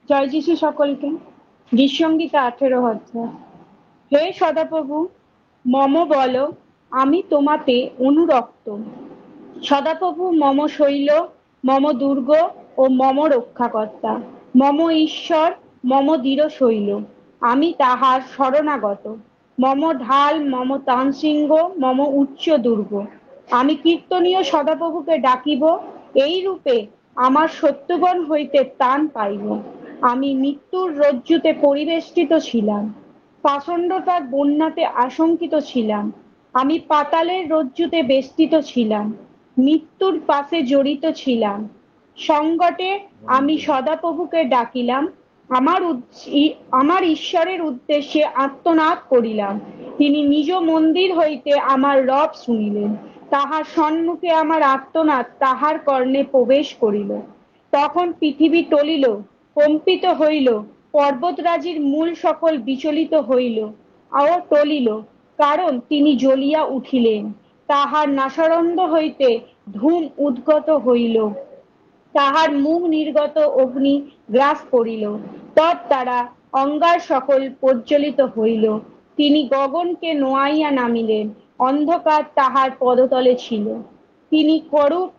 জয় যিশু সকলকে। গীতসংগীতা 18 অধ্যায়। হে সদাপ্রভু, মম বল, আমি তোমাতে অনুরক্ত। সদাপ্রভু মম শৈল, মম দুর্গ ও মম রক্ষাকর্তা, মম ঈশ্বর, মম দৃঢ় শৈল, আমি তাহার শরণাগত। মম ঢাল, মম তানসিংহ, মম উচ্চ দুর্গ। আমি কীর্তনীয় সদাপ্রভুকে ডাকিব, এই রূপে আমার শত্রুগণ হইতে ত্রাণ পাইব। আমি মৃত্যুর রজ্জুতে পরিবেষ্টিত ছিলাম, পাষণ্ডতার বন্যাতে আশঙ্কিত ছিলাম। আমি পাতালের রজ্জুতে বেষ্টিত ছিলাম, মৃত্যুর পাশে জড়িত ছিলাম। সংকটে আমি সদাপ্রভুকে ডাকিলাম, আমার ঈশ্বরের উদ্দেশ্যে আর্তনাদ করিলাম। তিনি নিজ মন্দির হইতে আমার রব শুনিলেন। তাহার সম্মুখে আমার আর্তনাদ তাহার কর্ণে প্রবেশ করিল। তখন পৃথিবী টলিল, কম্পিত হইল, পর্বতরাজির মূল সকল বিচলিত হইল ও টলিল, কারণ তিনি জ্বলিয়া উঠিলেন। তাহার নাসারন্ধ্র হইতে ধূম উদ্গত হইল, তাহার মুখ নির্গত অগ্নি গ্রাস করিল, তদ্দ্বারা অঙ্গার সকল প্রজ্বলিত হইল। তিনি গগনকে নোয়াইয়া নামিলেন, অন্ধকার তাহার পদতলে ছিল। তিনি করূপ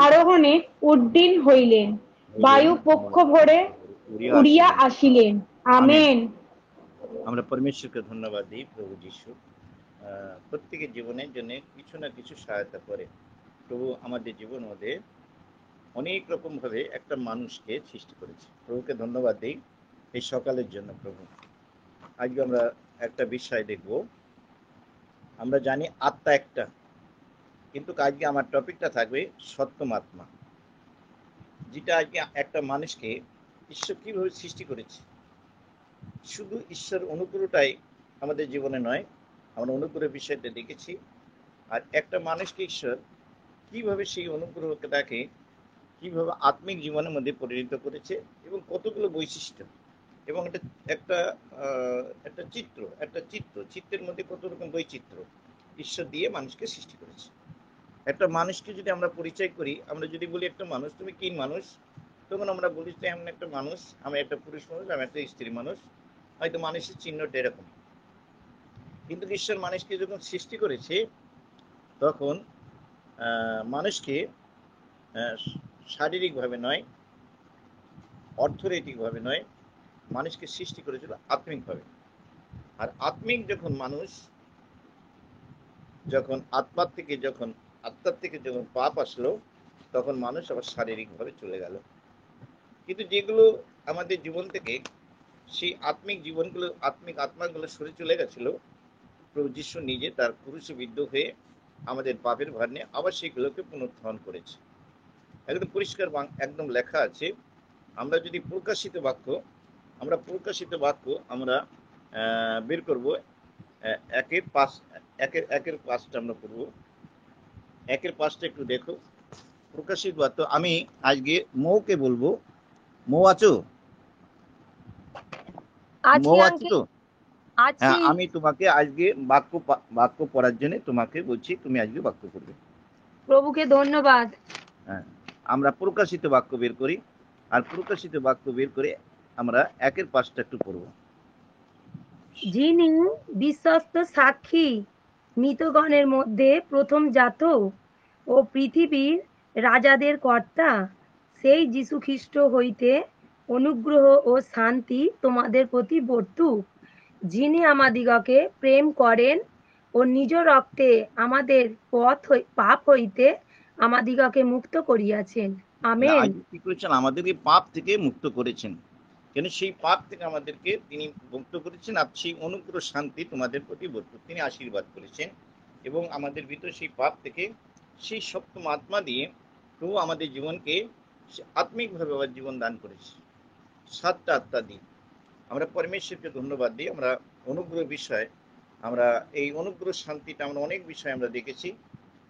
আরোহণে উড্ডীন হইলেন, বায়ু পক্ষ ভরে উড়িয়া আসিলেন। আমেন। আমরা পরমেশ্বরকে ধন্যবাদ দিই। প্রভু যিশু প্রত্যেকের জীবনের জন্য কিছু না কিছু সহায়তা করে। প্রভু আমাদের জীবন মধ্যে অনেক রকম ভাবে একটা মানুষকে সৃষ্টি করেছে। প্রভুকে ধন্যবাদ দিই এই সকালের জন্য। প্রভু, আজকে আমরা একটা বিষয় দেখব। আমরা জানি আত্মা একটা, কিন্তু আজকে আমার টপিকটা থাকবে সত্যম আত্মা, যেটা আজকে একটা মানুষকে ঈশ্বর কিভাবে সৃষ্টি করেছে। শুধু ঈশ্বর অনুগ্রহটাই আমাদের জীবনে নয়, আমরা অনুগ্রহের বিষয়টা দেখেছি। আর একটা মানুষকে ঈশ্বর কিভাবে সেই অনুগ্রহকে তাকে কিভাবে আত্মিক জীবনের মধ্যে পরিণত করেছে এবং কতগুলো বৈশিষ্ট্য, এবং এটা একটা একটা চিত্রের মধ্যে কত রকম বৈচিত্র্য ঈশ্বর দিয়ে মানুষকে সৃষ্টি করেছে। একটা মানুষকে যদি আমরা পরিচয় করি, আমরা যদি বলি একটা মানুষ, তুমি কি মানুষ, তখন আমরা বলি যে এমন একটা মানুষ, আমি একটা পুরুষ মানুষ, আমি একটা স্ত্রী মানুষ, হয়তো মানুষের চিহ্নটা এরকম। কিন্তু ঈশ্বর মানুষকে যখন সৃষ্টি করেছে, তখন মানুষকে শারীরিকভাবে নয়, অর্থনৈতিকভাবে নয়, মানুষকে সৃষ্টি করেছিল আত্মিকভাবে। আর আত্মিক যখন মানুষ, যখন আত্মার থেকে যখন পাপ আসলো, তখন মানুষ আবার শারীরিকভাবে চলে গেল। কিন্তু যেগুলো আমাদের জীবন থেকে সেই আত্মিক আত্মাগুলো সরে চলে গেছিল, প্রভু যিশু নিজে তার ক্রুশে বিদ্ধ হয়ে আমাদের পাপের ভার নিয়ে আবার সেগুলোকে পুনরুত্থান করেছে। একদম পরিষ্কার একদম লেখা আছে। আমরা যদি প্রকাশিত বাক্য আমরা বের করব, একের পাঁচটা আমরা পড়ব। একের পাঁচটা একটু দেখো। প্রকাশিত বাক্য, আমি আজকে মৌকে বলবো। মৌ আছো? মৌ আছো তো? হ্যাঁ, আমি তোমাকে আজকে বাক্য পড়ার জন্য তোমাকে বলছি, তুমি আজকে বাক্য করবে। প্রভুকে ধন্যবাদ। হ্যাঁ, আমরা প্রকাশিত বাক্য বের করি, আর প্রকাশিত বাক্য বের করে আমরা একের পাঁচটা একটু পড়ব। যিনি বিশ্বস্ত সাক্ষী, মৃতগণের মধ্যে প্রথম জাত ও পৃথিবীর রাজাদের কর্তা, সেই যীশু খ্রিস্ট হইতে অনুগ্রহ ও শান্তি তোমাদের প্রতি বর্তুক, যিনি আমাদিগকে প্রেম করেন ও নিজ রক্তে আমাদের পাপ হইতে আমাদিগকে মুক্ত করিয়াছেন। আমেন। কি করেছেন? আমাদেরকে পাপ থেকে মুক্ত করেছেন। কেন সেই পাপ থেকে আমাদেরকে তিনি মুক্ত করেছেন, আর সেই অনুগ্রহ শান্তি তোমাদের প্রতি বর্তুক, তিনি আশীর্বাদ করেছেন। এবং আমাদের ভিতরে সেই পাপ থেকে সেই সপ্তম আত্মা দিয়ে প্রভু আমাদের জীবনকে আত্মিকভাবে আবার জীবন দান করেছে, সাতটা আত্মা দিয়ে। আমরা পরমেশ্বরকে ধন্যবাদ দিই। আমরা অনুগ্রহ বিষয়, আমরা এই অনুগ্রহ শান্তিটা আমরা অনেক বিষয় আমরা দেখেছি।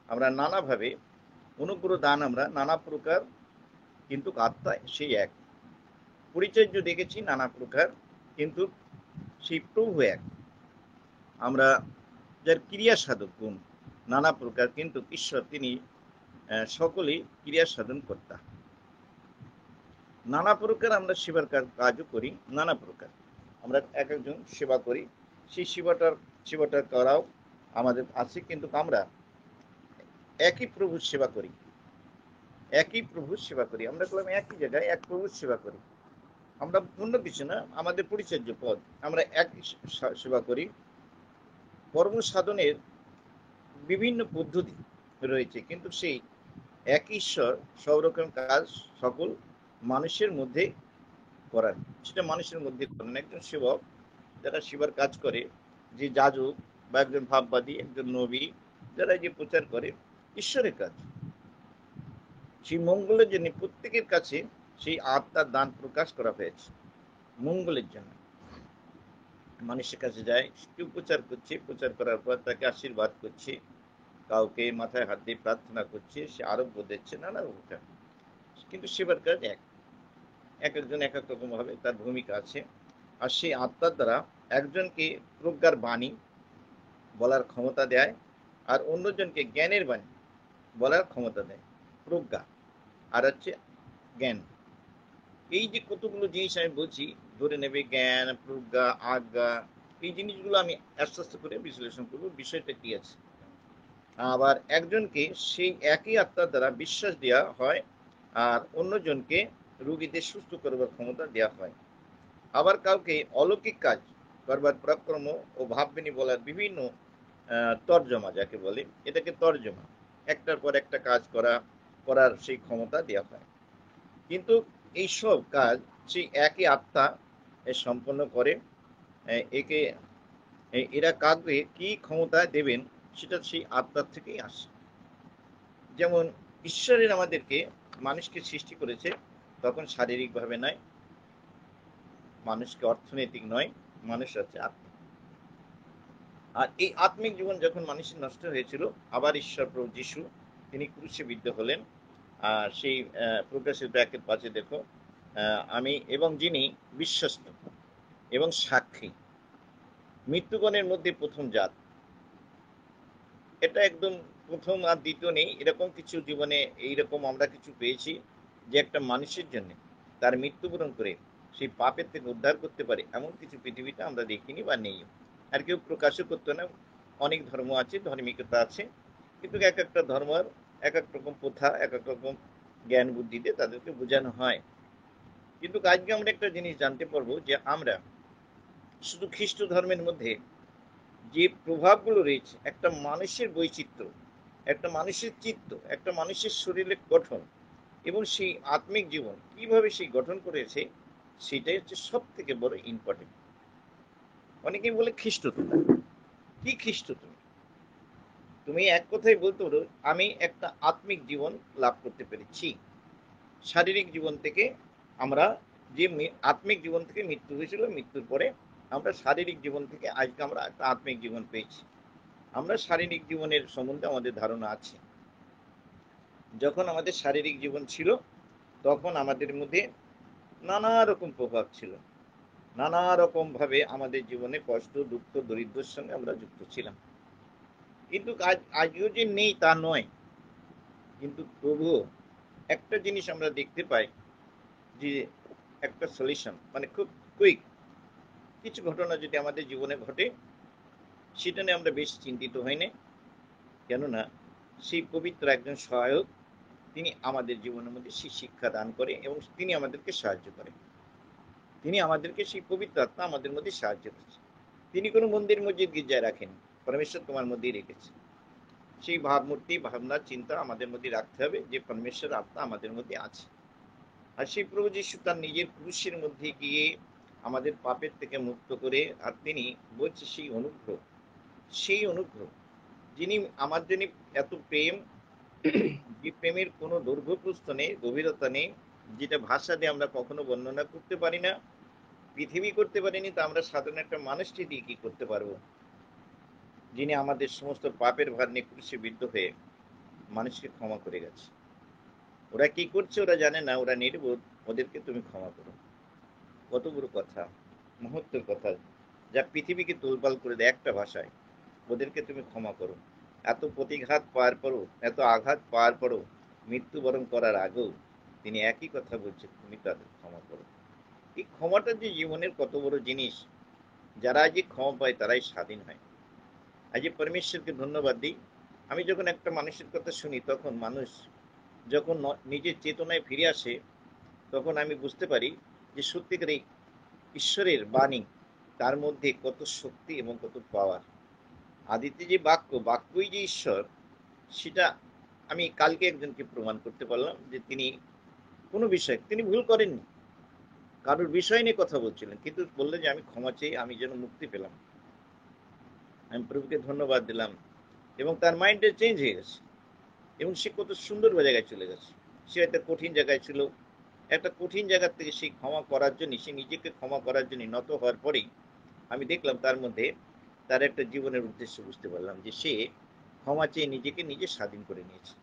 আমরা নানাভাবে অনুগ্রহ দান, আমরা নানা প্রকার, কিন্তু আত্মা সেই এক। পরিচর্য দেখেছি নানা প্রকার, কিন্তু সেই প্রভু এক। আমরা যার ক্রিয়া সাধক গুণ নানা প্রকার, কিন্তু ঈশ্বর তিনি সকলেই ক্রিয়া সাধন কর্তা। নানা প্রকার আমরা সেবার কাজও করি, নানা প্রকার আমরা এক একজন সেবা করি, সেই সেবাটা করাও আমাদের আছে, কিন্তু আমরা একই প্রভুর সেবা করি, একই প্রভুর সেবা করি, আমরা বললাম একই জায়গায় এক প্রভুর সেবা করি। আমরা অন্য কিছু না, আমাদের পরিচর্য পদ, আমরা একই সেবা করি। কর্ম সাধনের বিভিন্ন পদ্ধতি রয়েছে, কিন্তু সেই এক ঈশ্বর সব রকম কাজ সকল মানুষের মধ্যে করান, সেটা মানুষের মধ্যে করেন। একজন সেবক যারা সেবার কাজ করে, যে যাজক বা একজন ভাববাদী, একজন নবী, যারা যে প্রচার করে ঈশ্বরের কাজ, সেই মঙ্গলের জন্য প্রত্যেকের কাছে সেই আত্মার দান প্রকাশ করা হয়েছে মঙ্গলের জন্য। মানুষের কাছে যায়, কেউ প্রচার করছে, প্রচার করার পর তাকে আশীর্বাদ করছে, কাউকে মাথায় হাত দিয়ে প্রার্থনা করছে, সে আরোগ্য দিচ্ছে, নানা রকম। কিন্তু সেবার কাজ এক, এক একজন এক এক রকম ভাবে তার ভূমিকা আছে। আর সেই আত্মার দ্বারা একজনকে প্রজ্ঞার বাণী বলার ক্ষমতা দেয়, আর অন্যজনকে জ্ঞানের বাণী বলার ক্ষমতা দেয়। প্রজ্ঞা আর হচ্ছে জ্ঞান, এই যে কতগুলো জিনিস আমি বলছি, ধরে নেবে জ্ঞান, প্রজ্ঞা, আজ্ঞা, এই জিনিসগুলো আমি আস্তে আস্তে করে বিশ্লেষণ করবো বিষয়টা কি আছে। আবার একজনকে সেই একই আত্মার দ্বারা বিশ্বাস দেওয়া হয়, আর অন্যজনকে রোগীদের সুস্থ করবার ক্ষমতা দেওয়া হয়। আবার কাউকে অলৌকিক কাজ করবার পরাক্রম ও ভাববিনী বলার বিভিন্ন তর্জমা যাকে বলে, এটাকে তর্জমা, একটার পর একটা কাজ করার সেই ক্ষমতা দেওয়া হয়। কিন্তু এই সব কাজ সেই একই আত্মা সম্পন্ন করে। একে এরা কাউকে কি ক্ষমতা দেবেন সেটা সেই আত্মার থেকেই আসে। যেমন ঈশ্বরের আমাদেরকে মানুষকে সৃষ্টি করেছে, তখন শারীরিকভাবে নয়, মানুষকে অর্থনৈতিক নয়, মানুষ হচ্ছে আত্মা। আর এই আত্মিক জীবন যখন মানুষের নষ্ট হয়েছিল, আবার ঈশ্বর প্রভু যিশু তিনি ক্রুশে বিদ্ধ হলেন। আর সেই প্রকাশের 1:5 দেখো, আমি এবং যিনি বিশ্বস্ত এবং সাক্ষী, মৃত্যুগণের মধ্যে প্রথম জাত। এটা একদম প্রথম আর দ্বিতীয় নেই, এরকম কিছু জীবনে এইরকম আমরা কিছু পেয়েছি যে একটা মানুষের জন্য তার মৃত্যুবরণ করে সেই পাপের থেকে উদ্ধার করতে পারে, এমন কিছু পৃথিবীতে আমরা দেখিনি বা নেই। আর কেউ প্রকাশও করতো না। অনেক ধর্ম আছে, ধার্মিকতা আছে, কিন্তু এক একটা ধর্মের এক এক রকম প্রথা, এক এক রকম জ্ঞান বুদ্ধিতে তাদেরকে বোঝানো হয়। কিন্তু আজকে আমরা একটা জিনিস জানতে পারবো যে আমরা শুধু খ্রিস্ট ধর্মের মধ্যে যে প্রভাবগুলো রয়েছে, একটা মানুষের বৈচিত্র্য, একটা মানুষের চিত্ত, একটা মানুষের শরীরের গঠন এবং সেই আত্মিক জীবন কিভাবে সেই গঠন করেছে, সেটাই হচ্ছে সব থেকে বড় ইম্পর্টেন্ট। অনেকেই বলে খ্রিস্ট তোমরা, কি খ্রিস্ট তুমি? তুমি এক কথাই বলতে পারো, আমি একটা আত্মিক জীবন লাভ করতে পেরেছি। শারীরিক জীবন থেকে আমরা যে আত্মিক জীবন থেকে মৃত্যু হয়েছিল, মৃত্যুর পরে আমরা শারীরিক জীবন থেকে আজকে আমরা একটা আত্মিক জীবন পেয়েছি। আমরা শারীরিক জীবনের সম্বন্ধে আমাদের ধারণা আছে। যখন আমাদের শারীরিক জীবন ছিল, তখন আমাদের মধ্যে নানা রকম প্রভাব ছিল, নানা রকম ভাবে আমাদের জীবনে কষ্ট, দুঃখ, দরিদ্রের সঙ্গে আমরা যুক্ত ছিলাম। কিন্তু আজও যে নেই তা নয়, কিন্তু তবুও একটা জিনিস আমরা দেখতে পাই যে একটা সলিউশন, মানে খুব কুইক কিছু ঘটনা যদি আমাদের জীবনে ঘটে, সেটা নিয়ে আমরা বেশ চিন্তিত হই না। কেননা সেই পবিত্র একজন সহায়ক, তিনি আমাদের জীবনের মধ্যে সেই শিক্ষা দান করে এবং তিনি আমাদেরকে সাহায্য করেন। তিনি আমাদেরকে সেই পবিত্র আত্মা আমাদের মধ্যে সাহায্য করছে। তিনি কোনো মন্দির মসজিদ গির্জায় রাখেন, পরমেশ্বর তোমার মধ্যেই রেখেছে। সেই ভাবমূর্তি, ভাবনা, চিন্তা আমাদের মধ্যে রাখতে হবে যে পরমেশ্বর আত্মা আমাদের মধ্যে আছে। আর সেই প্রভু যিশু তার নিজের ক্রুশের মধ্যে গিয়ে আমাদের পাপের থেকে মুক্ত করে, আর তিনি বলছে সেই অনুগ্রহ যিনি আমার জন্য এত প্রেম, যে প্রেমের কোনো দৈর্ঘ্যপ্রস্থ নেই, গভীরতা নেই, যেটা ভাষা দিয়ে আমরা কখনো বর্ণনা করতে পারি না, পৃথিবী করতে পারিনি, তা আমরা সাধারণ একটা মানুষকে দিয়ে কি করতে পারবো? যিনি আমাদের সমস্ত পাপের ভার নিয়ে ক্রুশে বিদ্ধ হয়ে মানুষকে ক্ষমা করে গেছে। ওরা কি করছে ওরা জানে না, ওরা নির্বোধ, ওদেরকে তুমি ক্ষমা করো। কত বড় কথা, মুহূর্তের কথা, যা পৃথিবীকে তোলপাল করে দেয় একটা ভাষায়, ওদেরকে তুমি ক্ষমা করো। এত প্রতিঘাত পাওয়ার পরও, এত আঘাত পাওয়ার পরও, মৃত্যুবরণ করার আগেও তিনি একই কথা বলছেন, তুমি তাদের ক্ষমা করো। এই ক্ষমাটা যে জীবনের কত বড় জিনিস, যারা আজ ক্ষমা পায় তারাই স্বাধীন হয়। আজ পরমেশ্বরকে ধন্যবাদ দিই। আমি যখন একটা মানুষের কথা শুনি, তখন মানুষ যখন নিজের চেতনায় ফিরে আসে, তখন আমি বুঝতে পারি যে সত্যিকারই ঈশ্বরের বাণী, তার মধ্যে কত শক্তি এবং কত পাওয়ার। আদিতে যে বাক্যই যে ঈশ্বর, সেটা আমি কালকে একজনকে প্রমাণ করতে পারলাম যে তিনি কোনো বিষয় তিনি ভুল করেননি, কারোর বিষয় নিয়ে কথা বলছিলেন, কিন্তু বললেন যে আমি ক্ষমা চেয়ে আমি যেন মুক্তি পেলাম। আমি প্রভুকে ধন্যবাদ দিলাম এবং তার মাইন্ডটা চেঞ্জ হয়ে গেছে এবং সে কত সুন্দর জায়গায় চলে গেছে। সে একটা কঠিন জায়গায় ছিল, একটা কঠিন জায়গা থেকে সে ক্ষমা করার জন্য, সে নিজেকে ক্ষমা করার জন্য নত হওয়ার পরেই আমি দেখলাম তার মধ্যে তার একটা জীবনের উদ্দেশ্য বুঝতে পারলাম, যে সে ক্ষমা চেয়ে নিজেকে নিজে স্বাধীন করে নিয়েছে।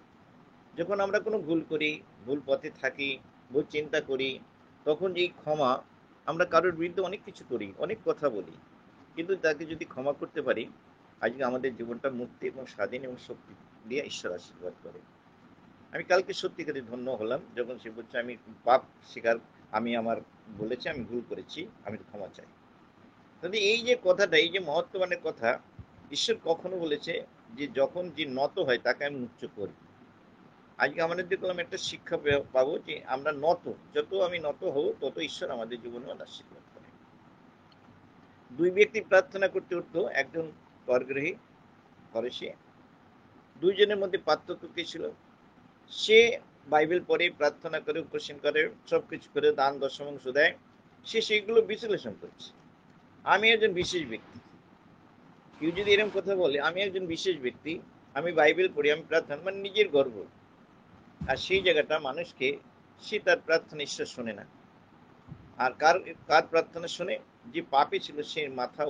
যখন আমরা কোনো ভুল করি, ভুল পথে থাকি, ভুল চিন্তা করি, তখন এই ক্ষমা, আমরা কারোর বিরুদ্ধে অনেক কিছু করি, অনেক কথা বলি, কিন্তু তাকে যদি ক্ষমা করতে পারি, আজকে আমাদের জীবনটা মুক্তি এবং স্বাধীন এবং শক্তি দিয়ে ঈশ্বর আশীর্বাদ করে। আমি কালকে সত্যিকারে ধন্য হলাম যখন সে বলছে আমি পাপ স্বীকার, আমি আমার বলেছি আমি ভুল করেছি, আমি ক্ষমা চাই। তাহলে এই যে কথাটা, এই যে মহত্ববানের কথা, ঈশ্বর কখনো বলেছে যে যখন যে নত হয় তাকে আমি উচ্চ করি। আজকে আমাদের দেখলাম একটা শিক্ষা পাবো যে আমরা নত, যত আমি নত হব তত ঈশ্বর আমাদের জীবনে আশীর্বাদ করে। দুই ব্যক্তি প্রার্থনা করতে উঠতো, একজন পরগ্রহী ফরেসি। দুইজনের মধ্যে পার্থক্য কি ছিল? সে বাইবেল পড়ে, প্রার্থনা করে, উপোসন করে, সবকিছু করে, দান দশমাংশ দেয়, সে সেগুলো বিশ্লেষণ করছে। আমি একজন বিশেষ ব্যক্তি, কেউ যদি এরকম কথা বলে আমি একজন বিশেষ ব্যক্তি, আমি বাইবেল পড়ি, আমি প্রার্থনা, মানে নিজের গর্ব। আর সেই জায়গাটা মানুষকে, সে তার প্রার্থনা ঈশ্বর শোনে না। আর কার কার প্রার্থনা শোনে? যে পাপী ছিল, সে মাথা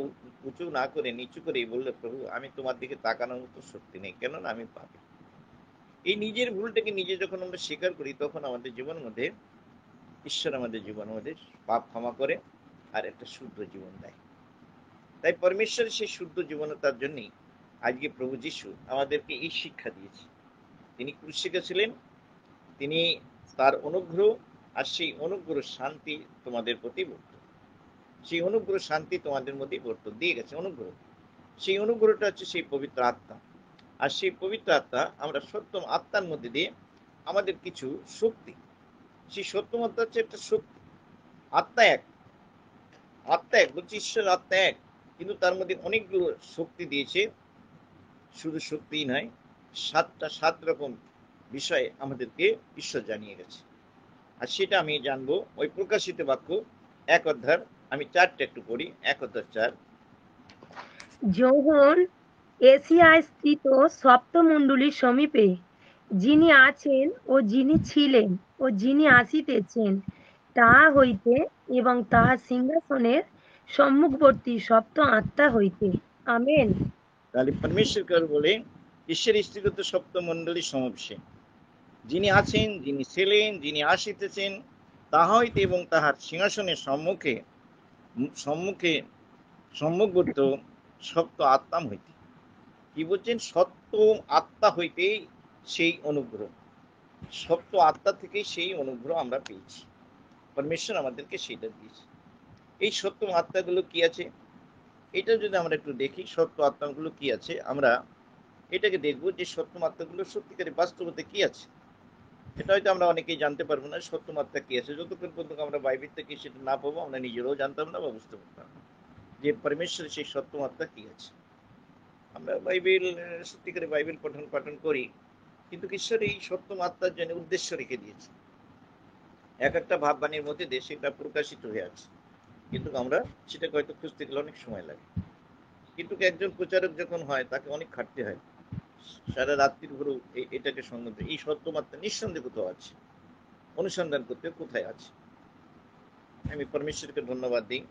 উঁচু না করে নিচু করেই বললো, প্রভু আমি তোমার দিকে তাকানোর মতো শক্তি নেই, কেননা আমি পাপী। এই নিজের ভুলটাকে নিজে যখন আমরা স্বীকার করি, তখন আমাদের জীবনের মধ্যে ঈশ্বর আমাদের জীবনের মধ্যে পাপ ক্ষমা করে আর একটা শুদ্ধ জীবন দেয়। তাই পরমেশ্বরের সেই শুদ্ধ জীবনতার জন্যই আজকে প্রভু যিশু আমাদেরকে এই শিক্ষা দিয়েছে। তিনি ক্রুশে গেছিলেন, তিনি তার অনুগ্রহ, আর সেই অনুগ্রহ শান্তি তোমাদের প্রতি বর্ত, সেই অনুগ্রহ শান্তি তোমাদের মধ্যে বর্ত দিয়ে গেছে অনুগ্রহ। সেই অনুগ্রহটা হচ্ছে সেই পবিত্র আত্মা। আর সেই পবিত্র আত্মা, আমরা সত্যম আত্মার মধ্যে দিয়ে আমাদের কিছু শক্তি, সেই সত্যম আত্মা হচ্ছে একটা শক্তি। আত্মা এক, আত্মা এক বলছি, ঈশ্বর আত্মা এক, কিন্তু তার মধ্যে অনেকগুলো শক্তি দিয়েছে। শুধু শক্তিই নয়, সাত রকম বিষয়ে আমাদেরকে ঈশ্বর জানিয়ে গেছে। আর সেটা আমি জানবো ওই প্রকাশিত বাক্য 1 অধ্যায়, আমি 4টা একটু পড়ি, 1 অধ্যায় 4। যখন এশিয়ায় স্থিত সপ্তমণ্ডলীর সমীপে যিনি আছেন ও যিনি ছিলেন ও যিনি আসিতেছেন তাহা হইতে এবং তাহার সিংহাসনের সম্মুখবর্তী সপ্ত আত্মা হইতে, আমেন। তাহলে পরমেশ্বর বলে ঈশ্বর স্থিত সপ্তমণ্ডলী সমাবেশে যিনি আছেন, যিনি ছিলেন, যিনি আসিতেছেন তাহা হইতে এবং তাহার সিংহাসনের সম্মুখে সম্মুখে সম্মুখবর্ত সপ্ত আত্মা হইতে। কি বলছেন? সপ্তম আত্মা হইতে সেই অনুগ্রহ, সপ্ত আত্মা থেকে সেই অনুগ্রহ আমরা পেয়েছি, পরমেশ্বর আমাদেরকে সেটা দিয়েছে। এই সপ্তম আত্মাগুলো কি আছে, এটা যদি আমরা একটু দেখি, সত্য আত্মাগুলো কি আছে, আমরা এটাকে দেখবো যে সপ্তম আত্মাগুলো সত্যিকারের বাস্তবতা কি আছে। এটা হয়তো আমরা অনেকেই জানতে পারবো না, সপ্তম আত্মা কি আছে, যতক্ষণ পর্যন্ত আমরা বাইবেল থেকে সেটা না পাবো আমরা নিজেরাও জানতাম না বা বুঝতে পারতাম না যে পরমেশ্বরের সেই সপ্তম আত্মা কি আছে। আমরা বাইবেল, সত্যিকারের বাইবেল পাঠন করি, কিন্তু ঈশ্বর এই সপ্তম আত্মার জন্য উদ্দেশ্য রেখে দিয়েছে। এক একটা ভাববাণীর মধ্যে দিয়ে সেটা প্রকাশিত হয়ে আছে, কিন্তু আমরা সেটাকে হয়তো খুঁজতে গেলে অনেক সময় লাগে। কিন্তু একজন প্রচারক যখন হয় তাকে অনেক খাটতে হয়, সারা রাত্রির ভরে এটাকে সন্ধান, এই সত্যমাত্রা নিঃসন্দেহ কোথাও আছে, অনুসন্ধান করতে কোথায় আছে। আমি পরমেশ্বরকে ধন্যবাদ দিই।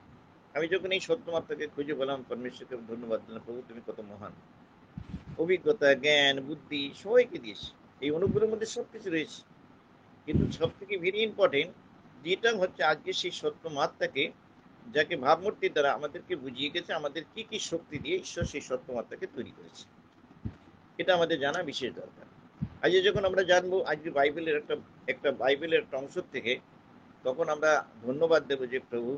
আমি যখন এই সত্যমাত্রাকে খুঁজে পেলাম, পরমেশ্বরকে ধন্যবাদ দিলাম, প্রভু তুমি কত মহান। অভিজ্ঞতা, জ্ঞান, বুদ্ধি সবাইকে দিয়েছি, এই অনুগ্রহের মধ্যে সবকিছু রয়েছে, কিন্তু সব থেকে ভেরি ইম্পর্টেন্ট যেটা হচ্ছে আজকে সেই সত্যমাত্রাকে, যাকে ভাবমূর্তির দ্বারা আমাদেরকে বুঝিয়ে গেছে আমাদের কি কি শক্তি দিয়ে ঈশ্বর সেই সত্যমাত্রাকে তৈরি করেছে, এটা আমাদের জানা বিশেষ দরকার। আজকে যখন আমরা জানবো আজকে বাইবেলের একটা বাইবেলের একটা অংশ থেকে, তখন আমরা ধন্যবাদ দেবো যে প্রভু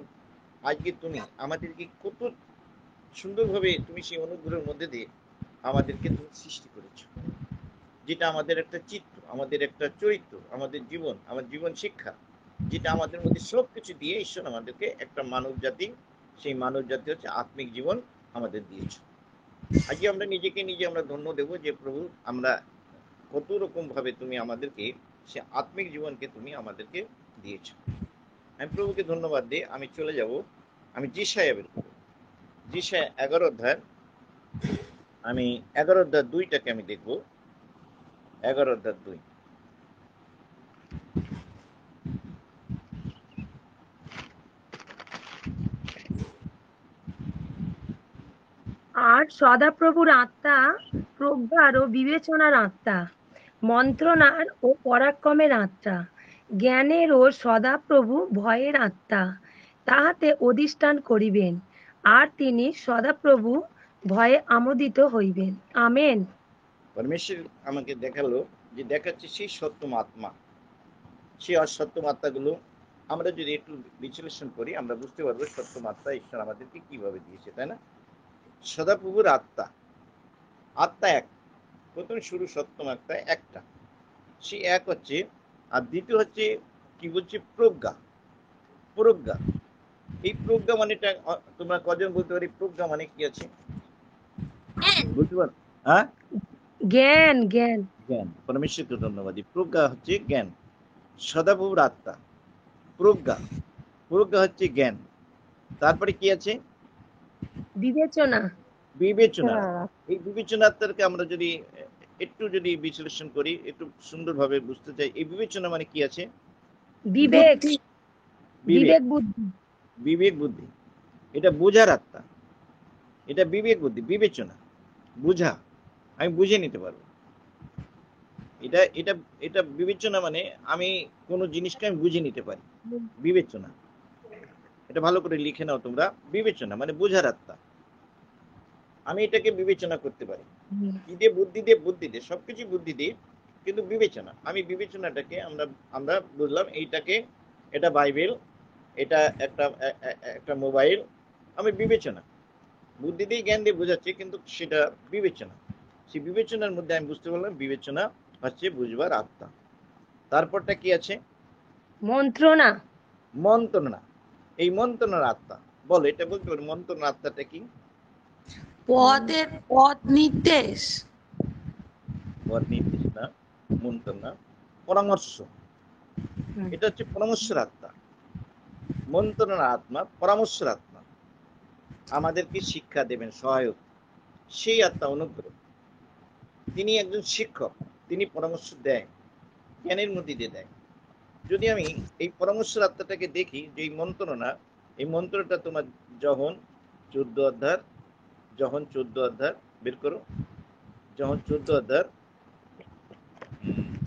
আজকে তুমি আমাদেরকে কত সুন্দরভাবে তুমি সেই অনুগ্রহের মধ্যে দিয়ে আমাদেরকে তুমি সৃষ্টি করেছো, যেটা আমাদের একটা চিত্র, আমাদের একটা চরিত্র, আমাদের জীবন, আমার জীবন শিক্ষা, যেটা আমাদের মধ্যে সবকিছু দিয়ে ঈশ্বর আমাদেরকে একটা মানব জাতি, সেই মানব জাতি হচ্ছে আত্মিক জীবন আমাদের দিয়েছে। আজকে আমরা নিজেকে নিজে আমরা ধন্য দেবো যে প্রভু আমরা কত রকম ভাবে তুমি আমাদেরকে সে আত্মিক জীবনকে তুমি আমাদেরকে দিয়েছো। আমি প্রভুকে ধন্যবাদ দিই। আমি চলে যাব, আমি যিশায়া বের করব, যিশায়া 11 অধ্যায়, আমি 11 অধ্যায় 2টাকে আমি দেখব। 11 অধ্যায় 2। আর সদাপ্রভুর আত্মা প্রজ্ঞার ও বিবেচনার আত্মা, মন্ত্রণার ও পরাক্রমের আত্মা, জ্ঞানের ও সদাপ্রভু ভয়ের আত্মা তাহাতে অধিষ্ঠান করিবেন, আর তিনি সদাপ্রভু ভয়ে আমোদিত হইবেন। আমেন। পরমেশ্বর আমাকে দেখালো যে দেখাচ্ছে সেই সত্যম আত্মা, সেই অসত্যম আত্মাগুলো আমরা যদি একটু বিশ্লেষণ করি আমরা বুঝতে পারবো সত্যম আত্মা ঈশ্বর আমাদেরকে কিভাবে দিয়েছে, তাই না? সদাপ্রভুর আত্মা, আত্মা এক, প্রথম শুরু সত্যম আত্মা একটা, সেই এক হচ্ছে। আর দ্বিতীয় হচ্ছে কি বলছে প্রজ্ঞা, প্রজ্ঞা। এই প্রজ্ঞা মানেটা তোমরা কজন বলতে পারি প্রজ্ঞা মানে কি আছে বুঝতে পারো? হ্যাঁ, জ্ঞান, জ্ঞান। জ্ঞান। পরমেশ্বরকে ধন্যবাদ। প্রজ্ঞা হচ্ছে জ্ঞান। সদাপ্রভুর আত্মা প্রজ্ঞা, প্রজ্ঞা হচ্ছে জ্ঞান। তারপরে কি আছে? বিবেচনা, বিবেচনা। এই বিবেচনা আত্মাকে আমরা যদি একটু যদি বিশ্লেষণ করি, একটু সুন্দরভাবে বুঝতে চাই, এই বিবেচনা মানে কি আছে? বিবেক, বিবেক, বিবেক বুদ্ধি। বিবেক বুদ্ধি, এটা বোঝার আত্মা, এটা বিবেক বুদ্ধি, বিবেচনা, বুঝা, আমি বুঝে নিতে পারবো। এটা এটা এটা বিবেচনা মানে আমি কোনো জিনিসকে আমি বুঝে নিতে পারি, বিবেচনা। এটা ভালো করে লিখে নাও তোমরা। বিবেচনা মানে বোঝার আত্মা, আমি এটাকে বিবেচনা করতে পারি। কি দিয়ে? বুদ্ধি দিয়ে, বুদ্ধি দিয়ে, সবকিছু বুদ্ধি দিয়ে, কিন্তু বিবেচনা, আমি বিবেচনাটাকে আমরা বুঝলাম এইটাকে, এটা বাইবেল, এটা একটা মোবাইল, আমি বিবেচনা বুদ্ধি দিয়ে জ্ঞান দিয়ে বোঝাচ্ছি, কিন্তু সেটা বিবেচনা। সেই বিবেচনার মধ্যে আমি বুঝতে পারলাম বিবেচনা হচ্ছে বুঝবার আত্মা। তারপরটা কি আছে? মন্ত্রণা, মন্ত্রণা। এই মন্ত্রণার আত্মা, বলো এটা বলতে পারো মন্ত্রণার আত্মাটা কি? পথ নির্দেশ, পথ নির্দেশ না, মন্ত্রণা, পরামর্শ। এটা হচ্ছে পরামর্শের আত্মা। মন্ত্রণার আত্মা, পরামর্শের আত্মা, আমাদেরকে শিক্ষা দেবেন, সহায়ক, সেই আত্মা অনুগ্রহ। তিনি একজন শিক্ষক, তিনি পরামর্শ দেয়, জ্ঞানের মধ্যে দিয়ে দেয়। যদি আমি এই পরামর্শের আত্মাটাকে দেখি যে এই মন্ত্রণা, এই মন্ত্রটা তোমার যখন 14 অধ্যায়, যখন 14 অধ্যায় বের করো, যখন 14 অধ্যায়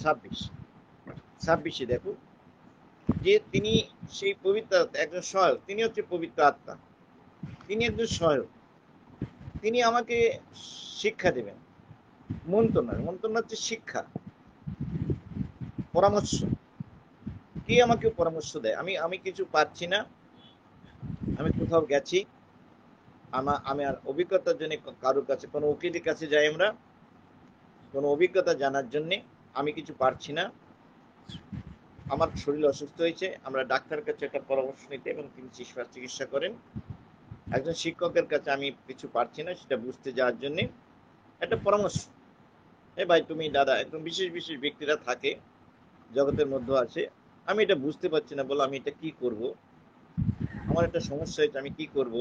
26 দেখো যে তিনি সেই পবিত্র একজন সহায়ক, তিনি হচ্ছে পবিত্র আত্মা, তিনি একজন সহায়ক, তিনি আমাকে শিক্ষা দেবেন। মন্ত্রণা হচ্ছে শিক্ষা, পরামর্শ। কে আমাকে পরামর্শ দেয়? আমি কিছু পাচ্ছি না, আমি কোথাও গেছি, আমি আর অভিজ্ঞতার জন্য কারোর কাছে, কোনো উকিলের কাছে যাই আমরা কোনো অভিজ্ঞতা জানার জন্য, আমি কিছু পারছি না, আমার শরীর অসুস্থ হয়েছে, আমরা ডাক্তারের কাছে একটা পরামর্শ নিতে এবং তিনি চিকিৎসা করেন। একজন শিক্ষকের কাছে আমি কিছু পারছি না সেটা বুঝতে যাওয়ার জন্য একটা পরামর্শ। ভাই তুমি দাদা, একদম বিশেষ বিশেষ ব্যক্তিরা থাকে জগতের মধ্যে আছে, আমি এটা বুঝতে পারছি না, বলো আমি এটা কি করব, আমার একটা সমস্যা হয়েছে, আমি কি করব।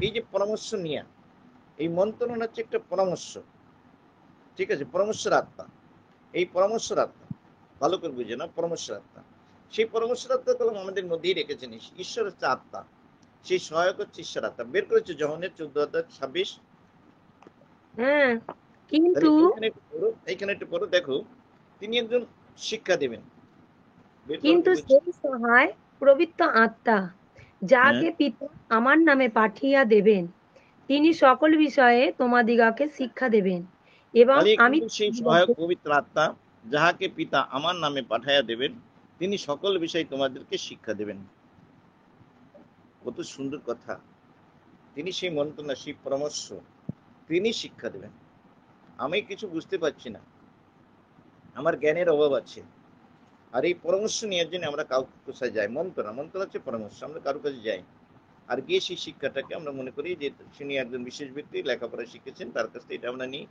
এই যে পরামর্শ নিয়ে, এই মন্ত্রণা হচ্ছে একটা পরামর্শ, ঠিক আছে? পরামর্শের আত্মা, এই পরামর্শের আত্মা ভালো করে বুঝে না, পরামর্শের আত্মা, সেই পরামর্শের আত্মা তো আমাদের মধ্যেই রেখেছেন। ঈশ্বর হচ্ছে আত্মা, সেই সহায়ক হচ্ছে ঈশ্বর আত্মা। বের করেছে যোহনের 14 অধ্যায় 26। হ্যাঁ, কিন্তু এইখানে একটু পড়ো, দেখো তিনি একজন শিক্ষা দেবেন। কিন্তু সেই সহায় পবিত্র আত্মা যাকে পিতা আমার নামে পাঠিয়ে দেবেন, তিনি সকল বিষয়ে তোমাদিগকে শিক্ষা দেবেন এবং তাহলে আমি কিন্তু সেই সহায়ক পবিত্র আত্মা, যাহাকে পিতা আমার নামে পাঠাইয়া দেবেন, তিনি সকল বিষয় তোমাদেরকে শিক্ষা দেবেন। কত সুন্দর কথা! তিনি সেই মন্ত্রণা, সেই পরামর্শ, তিনি শিক্ষা দেবেন। আমি কিছু বুঝতে পারছি না, আমার জ্ঞানের অভাব আছে, আর এই পরামর্শ নেওয়ার জন্য আমরা কাউকে কোথায় যাই? মন্ত্র হচ্ছে পরামর্শ। আমরা কারো কাছে যাই, আর গিয়ে সেই শিক্ষাটাকে আমরা মনে করি যে তিনি একজন বিশেষ ব্যক্তি, লেখাপড়া শিখেছেন, তার কাছ থেকে এটা আমরা নিই।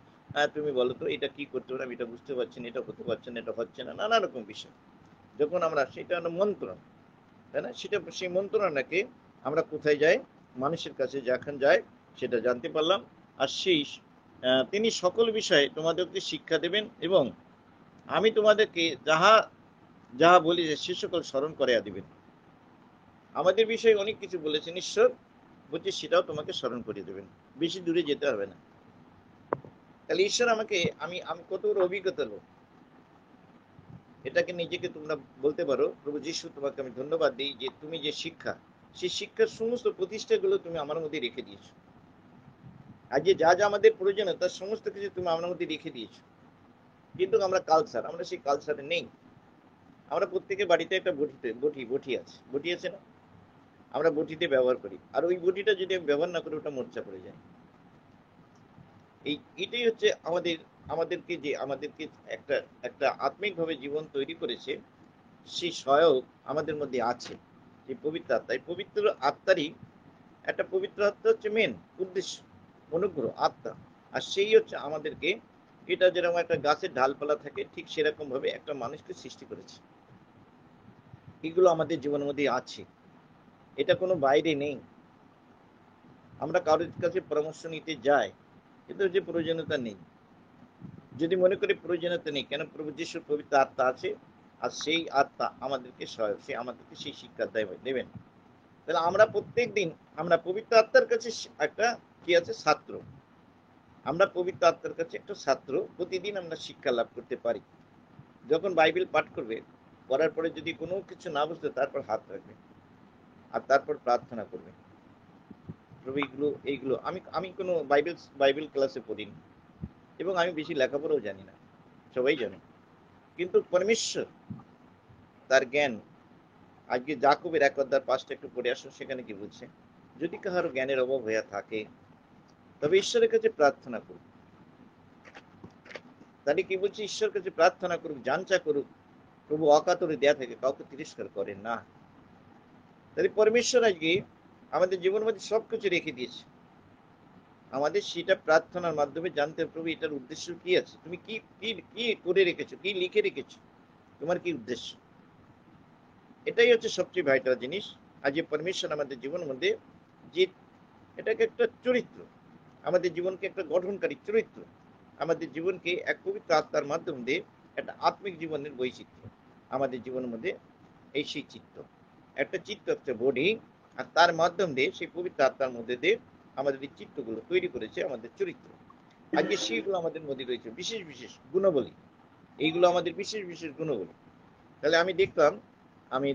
তুমি বলো তো এটা কি করতে পারে, আমি এটা বুঝতে পারছি না, এটা হতে পারছে না, এটা হচ্ছে না, নানা রকম বিষয়। যখন আমরা সেটা মন্ত্রণ, তাই না, সেটা সেই মন্ত্রণাকে আমরা কোথায় যাই? মানুষের কাছে যখন যাই সেটা জানতে পারলাম। আর সেই তিনি সকল বিষয়ে তোমাদেরকে শিক্ষা দেবেন, এবং আমি তোমাদেরকে যাহা যাহা বলি যে সে সকল স্মরণ করিয়া দিবেন। আমাদের বিষয়ে অনেক কিছু বলেছেন ঈশ্বর, বলছে সেটাও তোমাকে স্মরণ করিয়ে দেবেন, বেশি দূরে যেতে হবে না। তাহলে ঈশ্বর আমাকে, আমি আমি কত বড় অভিজ্ঞতা লোক, এটাকে নিজেকে তোমরা বলতে পারো, প্রভু যিশু তোমাকে আমি ধন্যবাদ দিই যে তুমি যে শিক্ষা, সেই শিক্ষার সমস্ত প্রতিষ্ঠাগুলো তুমি আমার মধ্যে রেখে দিয়েছো। আর যে যা যা আমাদের প্রয়োজন তার সমস্ত কিছু তুমি আমার মধ্যে রেখে দিয়েছো। কিন্তু আমরা কালচার, আমরা সেই কালচারে নেই। আমরা প্রত্যেকের বাড়িতে একটা বটি আছে না? আমরা বটিতে ব্যবহার করি, আর ওই বটিটা যদি আমি ব্যবহার না করি ওটা মোর্চা পড়ে যায়। এটাই হচ্ছে আমাদেরকে যে আমাদেরকে একটা একটা আত্মিকভাবে জীবন তৈরি করেছে, সেই সহায়ক আমাদের মধ্যে আছে, যে পবিত্র আত্মা। এই পবিত্র আত্মারই একটা পবিত্র আত্মা হচ্ছে মেন উদ্দেশ্য, অনুগ্রহ আত্মা। আর সেই হচ্ছে আমাদেরকে, এটা যেরকম একটা গাছের ডালপালা থাকে, ঠিক সেরকম ভাবে একটা মানুষকে সৃষ্টি করেছে। এগুলো আমাদের জীবনের মধ্যে আছে, এটা কোনো বাইরে নেই। আমরা কারোর কাছে পরামর্শ নিতে যাই, কিন্তু যে প্রয়োজনীয়তা নেই। যদি মনে করি প্রয়োজনীয়তা নেই, কেন? প্রভু যিশুর পবিত্র আত্মা আছে, আর সেই আত্মা আমাদেরকে সহায়ক, সে আমাদেরকে সেই শিক্ষা দেবেন। তাহলে আমরা প্রত্যেক দিন আমরা পবিত্র আত্মার কাছে একটা কি আছে? ছাত্র। আমরা পবিত্র আত্মার কাছে একটা ছাত্র, প্রতিদিন আমরা শিক্ষা লাভ করতে পারি। যখন বাইবেল পাঠ করবে, করার পরে যদি কোনো কিছু না বুঝতে, তারপর হাত রাখবে, আর তারপর প্রার্থনা করবে, প্রভু এইগুলো আমি আমি কোনো বাইবেল ক্লাসে পড়িনি, এবং আমি বেশি লেখাপড়াও জানি না, সবাই জানে। কিন্তু পরমেশ্বর তার জ্ঞান, আজকে যাকবের 1:5 একটু পড়ে আসো, সেখানে কি বলছে? যদি কাহারও জ্ঞানের অভাব হইয়া থাকে, তবে ঈশ্বরের কাছে প্রার্থনা করুক। তাহলে কি বলছে? ঈশ্বরের কাছে প্রার্থনা করুক, যাঞ্চা করুক, প্রভু অকাতরে দেয়া থেকে কাউকে তিরস্কার করেন না। তাহলে পরমেশ্বর আজকে আমাদের জীবনের মধ্যে সবকিছু রেখে দিয়েছে, আমাদের সেটা প্রার্থনার মাধ্যমে জানতে, প্রভু এটার উদ্দেশ্য কি আছে, তুমি কি কি কি করে রেখেছো, কি লিখে রেখেছো, তোমার কি উদ্দেশ্য। এটাই হচ্ছে সবচেয়ে ভাইটাল জিনিস। আজ পরমেশ্বর আমাদের জীবনের মধ্যে যে এটাকে একটা চরিত্র, আমাদের জীবনকে একটা গঠনকারী চরিত্র, আমাদের জীবনকে এক পবিত্র আত্মার মাধ্যম দিয়ে একটা আত্মিক জীবনের বৈচিত্র্য আমাদের জীবনের মধ্যে, এই সেই চিত্ত, একটা চিত্ত, একটা বডি, আর তার মাধ্যম দিয়ে সেই পবিত্র আত্মার মধ্যে দিয়ে আমাদের এই চিত্তগুলো তৈরি করেছে আমাদের চরিত্র। আজকে সেইগুলো আমাদের মধ্যে রয়েছে, বিশেষ বিশেষ গুণাবলী, এইগুলো আমাদের বিশেষ বিশেষ গুণাবলী। তাহলে আমি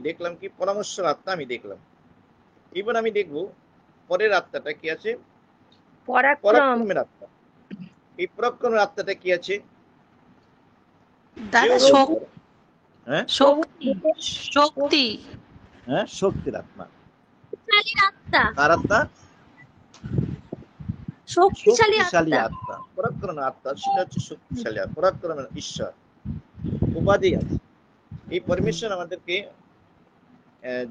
দেখলাম কি? পরামর্শ আত্মা আমি দেখলাম। এবার আমি দেখবো পরের আত্মাটা কি আছে? পরাক্রমের আত্মা। এই পরাক্রমের আত্মাটা কি আছে? দাদা হ্যাঁ, শক্তি হ্যাঁ, শক্তির আত্মা। আত্মা, কার আত্মা? শক্তিশালী শক্তিশালী আত্মা। আত্মা, পরাক্রমের আত্মা, সেটা হচ্ছে শক্তিশালী আত্মা, পরাক্রমের ঈশ্বর উপাধি আছে। এই পরমেশ্বর আমাদেরকে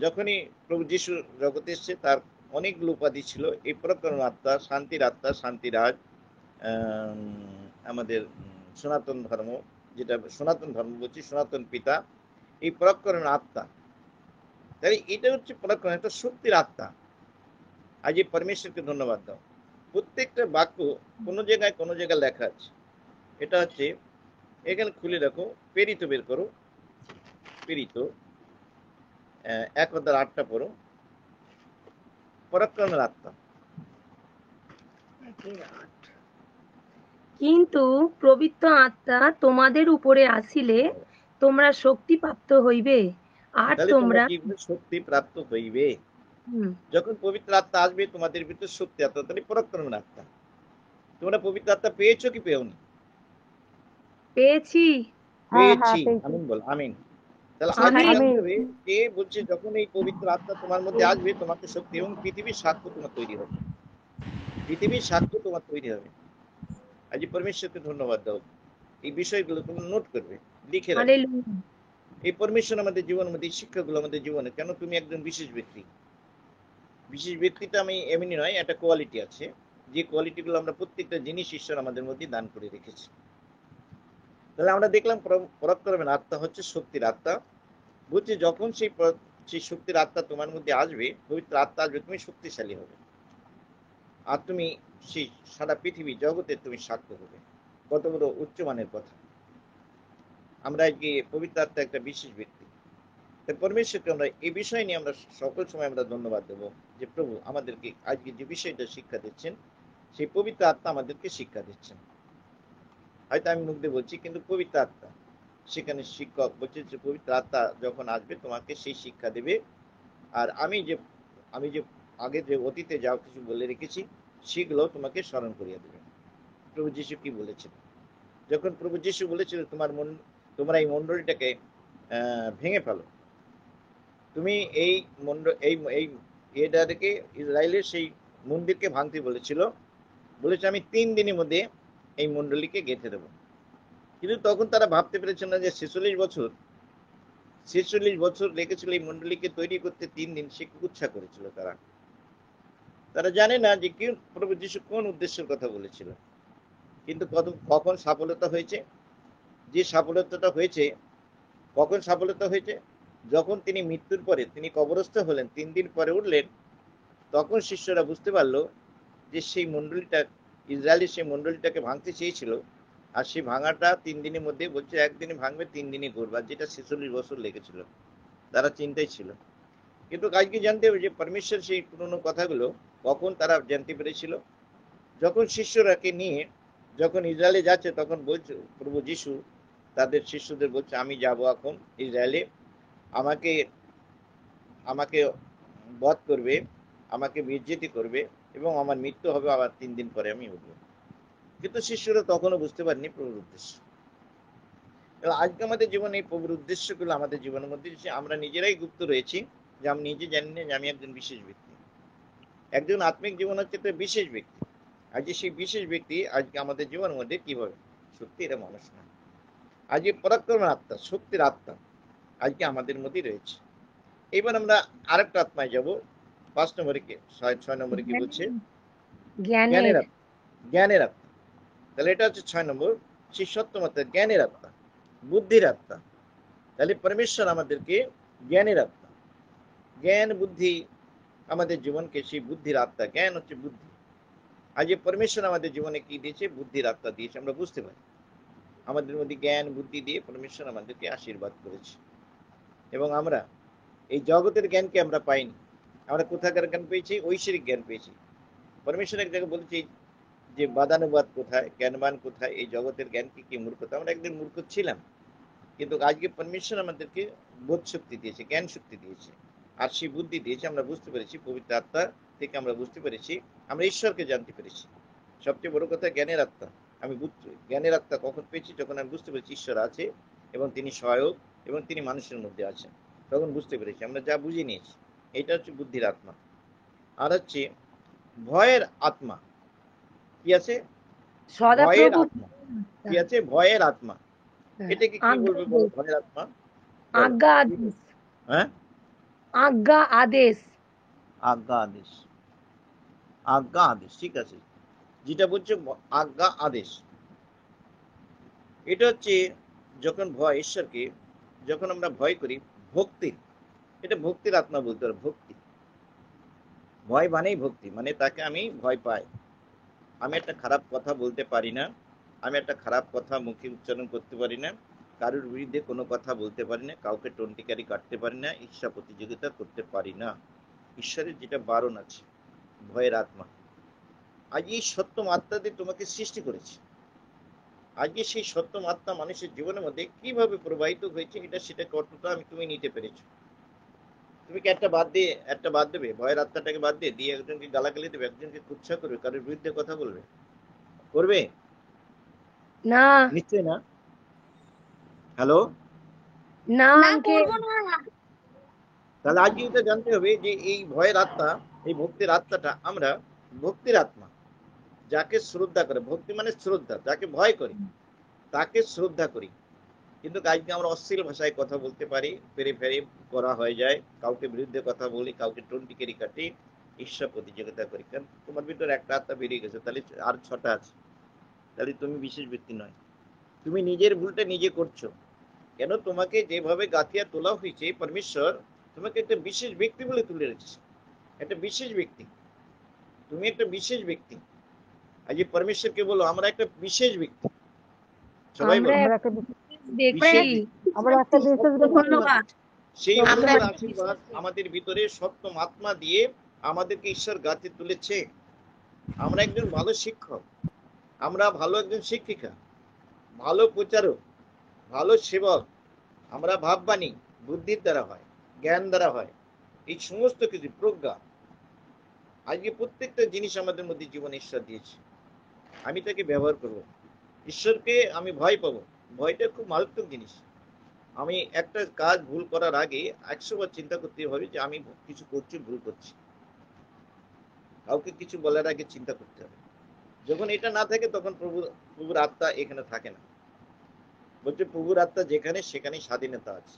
যখনই প্রভু যিশু জগতে এসছে, তার অনেকগুলো উপাধি ছিল। এই পরাক্রম আত্মা, শান্তির আত্মা, শান্তিরাজ, আমাদের সনাতন ধর্ম, যেটা সনাতন ধর্ম বলছি, সনাতন পিতা, এই পরাক্রমের আত্মা। তাই এটা হচ্ছে পরাক্রম, একটা শক্তির আত্মা। আজ এই পরমেশ্বরকে ধন্যবাদ দাও। প্রত্যেকটা বাক্য কোনো জায়গায় লেখা আছে। এটা হচ্ছে, এখানে খুলে রাখো, প্রেরিত বের করো, প্রেরিত 1:8 পড়ো, পরাক্রমের আত্মা। কিন্তু পবিত্র আত্মা তোমাদের উপরে আসিলে তোমরা শক্তি প্রাপ্ত হইবে, আর তাহলে তোমরা শক্তি প্রাপ্ত হইবে। যখন পবিত্র আত্মা আসবে তোমাদের ভিতর, শক্তি আত্মা, তাহলে পরাক্রমের আত্মা। তোমরা পবিত্র আত্মা পেয়েছো কি পেওনি? পেয়েছি। পেয়েছি। পেয়েছি। আমিন বল, আমিন। তাহলে আমি আজকে জানতে আমিন। হবে কে বলছে যখন এই পবিত্র আত্মা তোমার মধ্যে আসবে তোমাকে শক্তি এবং পৃথিবীর সাক্ষ্য তোমার তৈরি হবে, পৃথিবীর সাক্ষ্য তোমার তৈরি হবে। আজ পরমেশ্বরকে ধন্যবাদ দাও, এই বিষয়গুলো তুমি নোট করবে, লিখে রাখবে। হালেলুয়া। এই পরমেশ্বর আমাদের জীবনের মধ্যে, এই শিক্ষাগুলো আমাদের জীবনে, কেন তুমি একজন বিশেষ ব্যক্তি। বিশেষ ব্যক্তিটা আমি এমনি নয়, একটা কোয়ালিটি আছে, যে কোয়ালিটিগুলো আমরা প্রত্যেকটা জিনিস ঈশ্বর আমাদের মধ্যে দান করে রেখেছি। তাহলে আমরা দেখলাম পরাক্রমের আত্মা হচ্ছে শক্তির আত্মা। বলছে যখন সেই শক্তির আত্মা তোমার মধ্যে আসবে, পবিত্র আত্মা আসবে, তুমি শক্তিশালী হবে, আর তুমি সেই সারা পৃথিবী জগতে তুমি সাক্ষ্য হবে। কত বড় উচ্চমানের কথা। আমরা আজকে পবিত্র আত্মা একটা বিশেষ ব্যক্তি, তাই পরমেশ্বরকে আমরা এই বিষয় নিয়ে আমরা সকল সময় আমরা ধন্যবাদ দেবো, যে প্রভু আমাদেরকে আজকে যে বিষয়টা শিক্ষা দিচ্ছেন, সেই পবিত্র আত্মা আমাদেরকে শিক্ষা দিচ্ছেন। হয়তো আমি মুখ দিয়ে বলছি, কিন্তু পবিত্র আত্মা সেখানে শিক্ষক বলছে যে পবিত্র আত্মা যখন আসবে তোমাকে সেই শিক্ষা দেবে। আর আমি যে আগে যে অতীতে যা কিছু বলে রেখেছি সেগুলো তোমাকে স্মরণ করিয়ে দেবে। প্রভু যিশু কি বলেছেন, যখন প্রভু যিশু বলেছিল তোমরা এই মণ্ডলীটাকে ভেঙে ফেলো, তুমি এই এই এটাকে, ইসরায়েলের সেই মন্দিরকে ভাঙতে বলেছে আমি 3 দিনের মধ্যে এই মণ্ডলীকে গেঁথে দেবো। কিন্তু তখন তারা ভাবতে পেরেছিল না যে 46 বছর লেগেছিল এই মণ্ডলীকে তৈরি করতে, 3 দিন সে কুৎসা করেছিল। তারা জানে না যে কি প্রভু যিশু কোন উদ্দেশ্যের কথা বলেছিল। কিন্তু কখন সফলতা হয়েছে, যে সফলতাটা হয়েছে, কখন সফলতা হয়েছে, যখন তিনি মৃত্যুর পরে তিনি কবরস্থ হলেন, 3 দিন পরে উঠলেন, তখন শিষ্যরা বুঝতে পারলো যে সেই মণ্ডলীটা, ইসরায়েলের সেই মণ্ডলীটাকে ভাঙতে চেয়েছিল, আর সেই ভাঙাটা 3 দিনের মধ্যে বলছে, একদিনে ভাঙবে 3 দিনে করবে, যেটা 46 বছর লেগেছিল। তারা চিন্তায় ছিল। কিন্তু আজকে জানতে হবে যে পরমেশ্বর সেই পুরনো কথাগুলো কখন তারা জানতে পেরেছিল, যখন শিষ্যরাকে নিয়ে যখন ইসরায়েলে যাচ্ছে, তখন বলছে প্রভু যিশু তাদের শিষ্যদের বলছে আমি যাব এখন ইসরায়েলে, আমাকে আমাকে বধ করবে, আমাকে নির্যাতিত করবে, এবং আমার মৃত্যু হবে, আবার 3 দিন পরে আমি উঠবো। কিন্তু শিষ্যরা তখনও বুঝতে পারেনি প্রভুর উদ্দেশ্য। আজকে আমাদের জীবনে এই প্রভুর উদ্দেশ্যগুলো আমাদের জীবনের মধ্যে আমরা নিজেরাই গুপ্ত রয়েছি, যে আমি নিজে জানি না যে আমি একজন বিশেষ ব্যক্তি। একজন আত্মিক জীবন হচ্ছে একটা বিশেষ ব্যক্তি। আজকে সেই বিশেষ ব্যক্তি আজকে আমাদের জীবনের মধ্যে কিভাবে সত্যি এটা মানুষ না, আজকে পরাক্রমের আত্মা, শক্তির আত্মা আজকে আমাদের মধ্যে রয়েছে। এবার আমরা আরেকটা আত্মায় যাব। 5 নম্বরে কি 6 নম্বরে কি বলছে, জ্ঞানের। জ্ঞানের আত্মা। তাহলে এটা হচ্ছে 6 নম্বর, সেই সপ্তম আত্মা জ্ঞানের আত্মা, বুদ্ধির আত্মা। তাহলে পরমেশ্বর আমাদেরকে জ্ঞানের আত্মা, জ্ঞান বুদ্ধি আমাদের জীবনকে, সেই বুদ্ধির আত্মা, জ্ঞান হচ্ছে বুদ্ধি। আজ পরমেশ্বর আমাদের জীবনে কি দিয়েছে, বুদ্ধির আত্মা দিয়েছে, আমরা বুঝতে পারি। আমাদের মধ্যে জ্ঞান বুদ্ধি দিয়ে পরমেশ্বর আমাদেরকে আশীর্বাদ করেছে। এবং আমরা এই জগতের জ্ঞানকে আমরা পাইনি, আমরা কোথাকার জ্ঞান পেয়েছি, ঐশ্বরিক জ্ঞান পেয়েছি। পরমেশ্বর এক জায়গায় বলেছি যে বাদানুবাদ কোথায়, জ্ঞানবান কোথায়, এই জগতের জ্ঞানকে কি মূর্খতা। আমরা একদিন মূর্খ ছিলাম, কিন্তু আজকে পরমেশ্বর আমাদেরকে বোধ শক্তি দিয়েছে, জ্ঞান শক্তি দিয়েছে, আর সেই বুদ্ধি দিয়েছে। আমরা বুঝতে পেরেছি, পবিত্র আত্মা থেকে আমরা বুঝতে পেরেছি, আমরা ঈশ্বরকে জানতে পেরেছি। সবচেয়ে বড় কথা জ্ঞানের আত্মা। আমি জ্ঞানের আত্মা কখন পেয়েছি, যখন আমি বুঝতে পেরেছি ঈশ্বর আছে এবং তিনি সহায়ক এবং তিনি মানুষের মধ্যে আছেন, তখন বুঝতে পেরেছি, আমরা যা বুঝে নিয়েছি। এটা হচ্ছে বুদ্ধির আত্মা। আর হচ্ছে ভয়ের আত্মা। কি আছে, ভয়ের সদাপ্রভু। আত্মা। কি আছে, ভয়ের আত্মা। এটাকে কি বলবে বলো, ভয়ের আত্মা? আজ্ঞা আদেশ। হ্যাঁ, আজ্ঞা আদেশ। আজ্ঞা আদেশ, আজ্ঞা আদেশ, ঠিক আছে। যেটা বলছে আজ্ঞা আদেশ, এটা হচ্ছে যখন ভয়, ঈশ্বরকে যখন আমরা ভয় করি, ভক্তি, এটা ভক্তির আত্মা বলতে পারো। ভক্তি, ভয় মানেই ভক্তি, মানে তাকে আমি ভয় পাই। আমি একটা খারাপ কথা বলতে পারি না, আমি একটা খারাপ কথা মুখে উচ্চারণ করতে পারি না, কারোর বিরুদ্ধে কোনো কথা বলতে পারি না, কাউকে টন্টিকারি কাটতে পারি না, ঈর্ষা প্রতিযোগিতা করতে পারি না। ঈশ্বরের যেটা বারণ আছে, ভয়ের আত্মা। আজ এই সত্যম আত্মা দিয়ে তোমাকে সৃষ্টি করেছে। আজকে সেই সত্যম আত্মা মানুষের জীবনের মধ্যে কিভাবে প্রবাহিত হয়েছে, এটা সেটা কতটা তুমি নিতে পেরেছো। তুমি কি একটা বাদ দেবে, ভয়ের আত্মাটাকে বাদ দিয়ে একজনকে গালাগালি দেবে, একজনকে কুৎসা করবে, কারোর বিরুদ্ধে কথা বলবে, করবে? না। নিশ্চয় না। হ্যালো, না না আঙ্কেল, করবো না। তাহলে আজকে এটা জানতে হবে যে এই ভয়ের আত্মা, এই ভক্তির আত্মাটা আমরা ভক্তির আত্মা, যাকে শ্রদ্ধা করে, ভক্তি মানে শ্রদ্ধা, যাকে ভয় করি তাকে শ্রদ্ধা করি। কিন্তু আজকে আমরা অশ্লীল ভাষায় কথা বলতে পারি, ফেরে ফেরে করা হয়ে যায়, কাউকে বিরুদ্ধে কথা বলি, কাউকে টন্টিকেরি কাটি, ঈশ্বর প্রতিযোগিতা করি। কারণ তোমার ভিতরে একটা আত্মা বেরিয়ে গেছে, তাহলে আর 6টা আছে, তাহলে তুমি বিশেষ ব্যক্তি নয়। তুমি নিজের ভুলটা নিজে করছো। কেন তোমাকে যেভাবে গাঁথিয়া তোলা হয়েছে, পরমেশ্বর তোমাকে একটা বিশেষ ব্যক্তি বলে তুলে রেখেছে, একটা বিশেষ ব্যক্তি, তুমি একটা বিশেষ ব্যক্তি। আজ পরমেশ্বরকে বলো আমরা একটা বিশেষ ব্যক্তি, সবাই আমরা বলো আমরা একটা বিশেষ ব্যক্তি। ব্যক্তি। আমরা একটা বিশেষ ব্যক্তি। ধন্যবাদ। সেই আমরা অনুগ্রহ একটা আশীর্বাদ আমাদের ভিতরে সপ্তম আত্মা দিয়ে আমাদেরকে ঈশ্বর গাঁথে তুলেছে। আমরা একজন ভালো শিক্ষক, আমরা ভালো একজন শিক্ষিকা, ভালো প্রচারক, ভালো সেবক। আমরা ভাববাণী বুদ্ধির দ্বারা হয়, জ্ঞান দ্বারা হয়, এই সমস্ত কিছু প্রজ্ঞা। আজকে প্রত্যেকটা জিনিস আমাদের মধ্যে জীবন ঈশ্বর দিয়েছে, আমি তাকে ব্যবহার করব। ঈশ্বরকে আমি ভয় পাবো, ভয়টা খুব মারাত্মক জিনিস। আমি একটা কাজ ভুল করার আগে 100 বার চিন্তা করতে হবে যে আমি কিছু করছি, ভুল করছি। কাউকে কিছু বলার আগে চিন্তা করতে হবে। যখন এটা না থাকে তখন প্রভুর আত্মা এখানে থাকে না। বলছে প্রভুর আত্মা যেখানে সেখানে স্বাধীনতা আছে,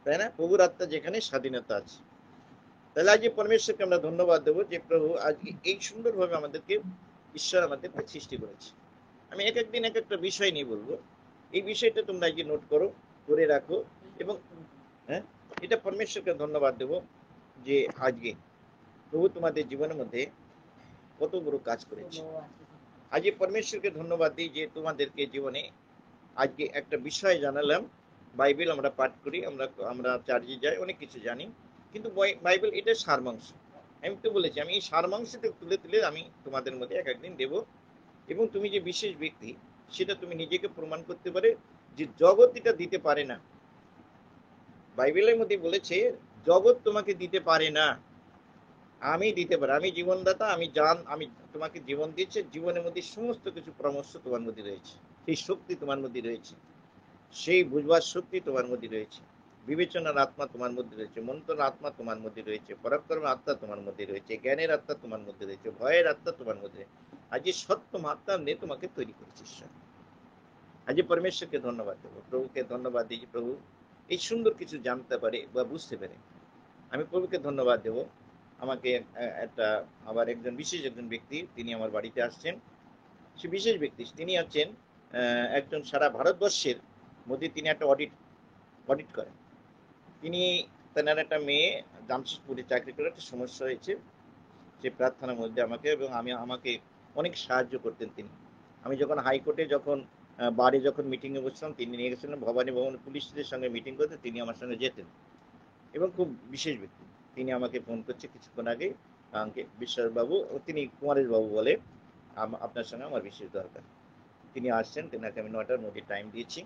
তাই না? প্রভুর আত্মা যেখানে স্বাধীনতা আছে। তাহলে আজকে পরমেশ্বরকে আমরা ধন্যবাদ দেবো যে প্রভু আজকে এই সুন্দরভাবে আমাদেরকে ঈশ্বর আমাদেরকে সৃষ্টি করেছে। আমি এক একদিন এক একটা বিষয় নিয়ে বলবো, এই বিষয়টা তোমরা আজকে নোট করো, করে রাখো। এবং হ্যাঁ, এটা পরমেশ্বরকে ধন্যবাদ দেবো যে আজকে প্রভু তোমাদের জীবনের মধ্যে কত বড় কাজ করেছে। আজকে পরমেশ্বরকে ধন্যবাদ দিই যে তোমাদেরকে জীবনে আজকে একটা বিষয় জানালাম। বাইবেল আমরা পাঠ করি, আমরা চার্চে যাই, অনেক কিছু জানি, কিন্তু বাইবেল এটা সারমাংস। আমি তো বলেছি আমি এই সারমাংসটা তুলে তুলে আমি তোমাদের মধ্যে এক একদিন দেবো। এবং তুমি যে বিশেষ ব্যক্তি সেটা তুমি নিজেকে প্রমাণ করতে পারে যে জগৎ এটা দিতে পারে না। বাইবেলের মধ্যে বলেছে জগৎ তোমাকে দিতে পারে না, আমি দিতে পারি। আমি জীবনদাতা, আমি তোমাকে জীবন দিয়েছি। জীবনের মধ্যে সমস্ত কিছু পরামর্শ তোমার মধ্যে রয়েছে, সেই শক্তি তোমার মধ্যে রয়েছে, সেই বুঝবার শক্তি তোমার মধ্যে রয়েছে, বিবেচনার আত্মা তোমার মধ্যে রয়েছে, মন্ত্রের আত্মা তোমার মধ্যে রয়েছে, পরাক্রমের আত্মা তোমার মধ্যে রয়েছে, জ্ঞানের আত্মা তোমার মধ্যে রয়েছে, ভয়ের আত্মা তোমার মধ্যে। আজ এই সত্যম আত্মা নিয়ে তোমাকে তৈরি করেছে ঈশ্বর। আজ পরমেশ্বরকে ধন্যবাদ দেবো, প্রভুকে ধন্যবাদ দিই। প্রভু এই সুন্দর কিছু জানতে পারে বা বুঝতে পারে, আমি প্রভুকে ধন্যবাদ দেব। আমাকে একটা আবার একজন বিশেষ একজন ব্যক্তি তিনি আমার বাড়িতে আসছেন। সে বিশেষ ব্যক্তি, তিনি আছেন একজন সারা ভারতবর্ষের মধ্যে তিনি একটা অডিট করেন। তিনি তেনার একটা মেয়ে জামশেদপুরে চাকরি করে একটা সমস্যা হয়েছে, সে প্রার্থনার মধ্যে আমাকে এবং আমাকে অনেক সাহায্য করতেন তিনি। আমি যখন হাইকোর্টে যখন বারে যখন মিটিংয়ে বসছিলাম, তিনি নিয়ে গেছিলেন ভবানী ভবন পুলিশদের সঙ্গে মিটিং করতে, তিনি আমার সঙ্গে যেতেন এবং খুব বিশেষ ব্যক্তি। তিনি আমাকে ফোন করছে কিছুক্ষণ আগে, আমাকে বিশ্বাসবাবু, তিনি কুমারেশ বাবু বলে, আপনার সঙ্গে আমার বিশেষ দরকার। তিনি আসছেন, তেনাকে আমি 9টার মধ্যে টাইম দিয়েছি।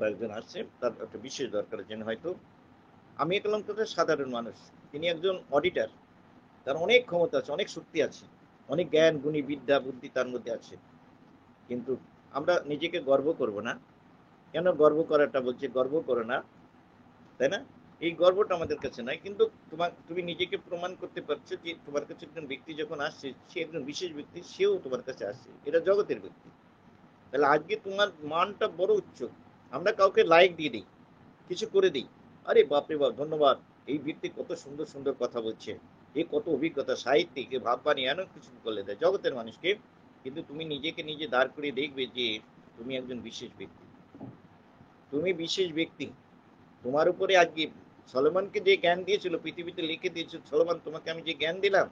কয়েকজন আসছে, তার একটা বিশেষ দরকারের জন্য। হয়তো আমি একদম সাধারণ মানুষ, তিনি একজন অডিটার, তার অনেক ক্ষমতা আছে, অনেক শক্তি আছে, অনেক জ্ঞান গুণী বিদ্যা বুদ্ধি তার মধ্যে আছে। কিন্তু আমরা নিজেকে গর্ব করব না কেন? গর্ব করাটা বলছে গর্ব করো না, তাই না? এই গর্বটা আমাদের কাছে নাই, কিন্তু তুমি নিজেকে প্রমাণ করতে পারছো যে তোমার কাছে একজন ব্যক্তি যখন আসছে, সে একজন বিশেষ ব্যক্তি, সেও তোমার কাছে আসছে, এটা জগতের ব্যক্তি। তাহলে আজকে তোমার মানটা বড় উচ্চ। আমরা কাউকে লাইক দিয়ে দিই, কিছু করে দিই, আরে বাপরে বাপ ধন্যবাদ, এই ব্যক্তি কত সুন্দর সুন্দর কথা বলছে, এ কত অভিজ্ঞতা, সাহিত্যিক, এ ভাববানি, এমন কিছু বলে দেয় জগতের মানুষকে। কিন্তু তুমি নিজেকে নিজে দাঁড় করিয়ে দেখবে যে তুমি একজন বিশেষ ব্যক্তি, তুমি বিশেষ ব্যক্তি। তোমার উপরে আজকে সলোমনকে যে জ্ঞান দিয়েছিল, পৃথিবীতে লিখে দিয়েছিল, সলোমন তোমাকে আমি যে জ্ঞান দিলাম,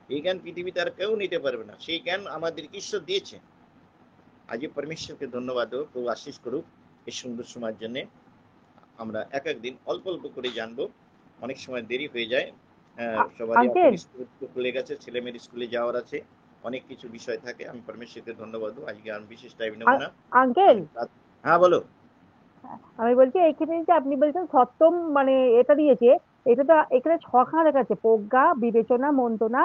এই জ্ঞান পৃথিবীতে আর কেউ নিতে পারবে না, সেই জ্ঞান আমাদের ঈশ্বর দিয়েছে। আজ পরমেশ্বরকে ধন্যবাদ দেবো, প্রভু আশীষ করুক এই সুন্দর সময়ের জন্য। আমরা এক একদিন অল্প অল্প করে জানবো, অনেক সময় দেরি হয়ে যায়, সবারই স্কুল খুলে গেছে, ছেলে মেয়ের স্কুলে যাওয়ার আছে, অনেক কিছু বিষয় থাকে। আমি পরমেশ্বরকে ধন্যবাদ দেবো, আজকে আমি বিশেষ টাইম নেব না। আঙ্কেল, হ্যাঁ বলো। আমি বলছি এইখানে যে আপনি বলছেন সপ্তম মানে এটা দিয়েছে, এটা তো এখানে 6খানা লেখা আছে, প্রজ্ঞা, বিবেচনা, মন্ত্রণা,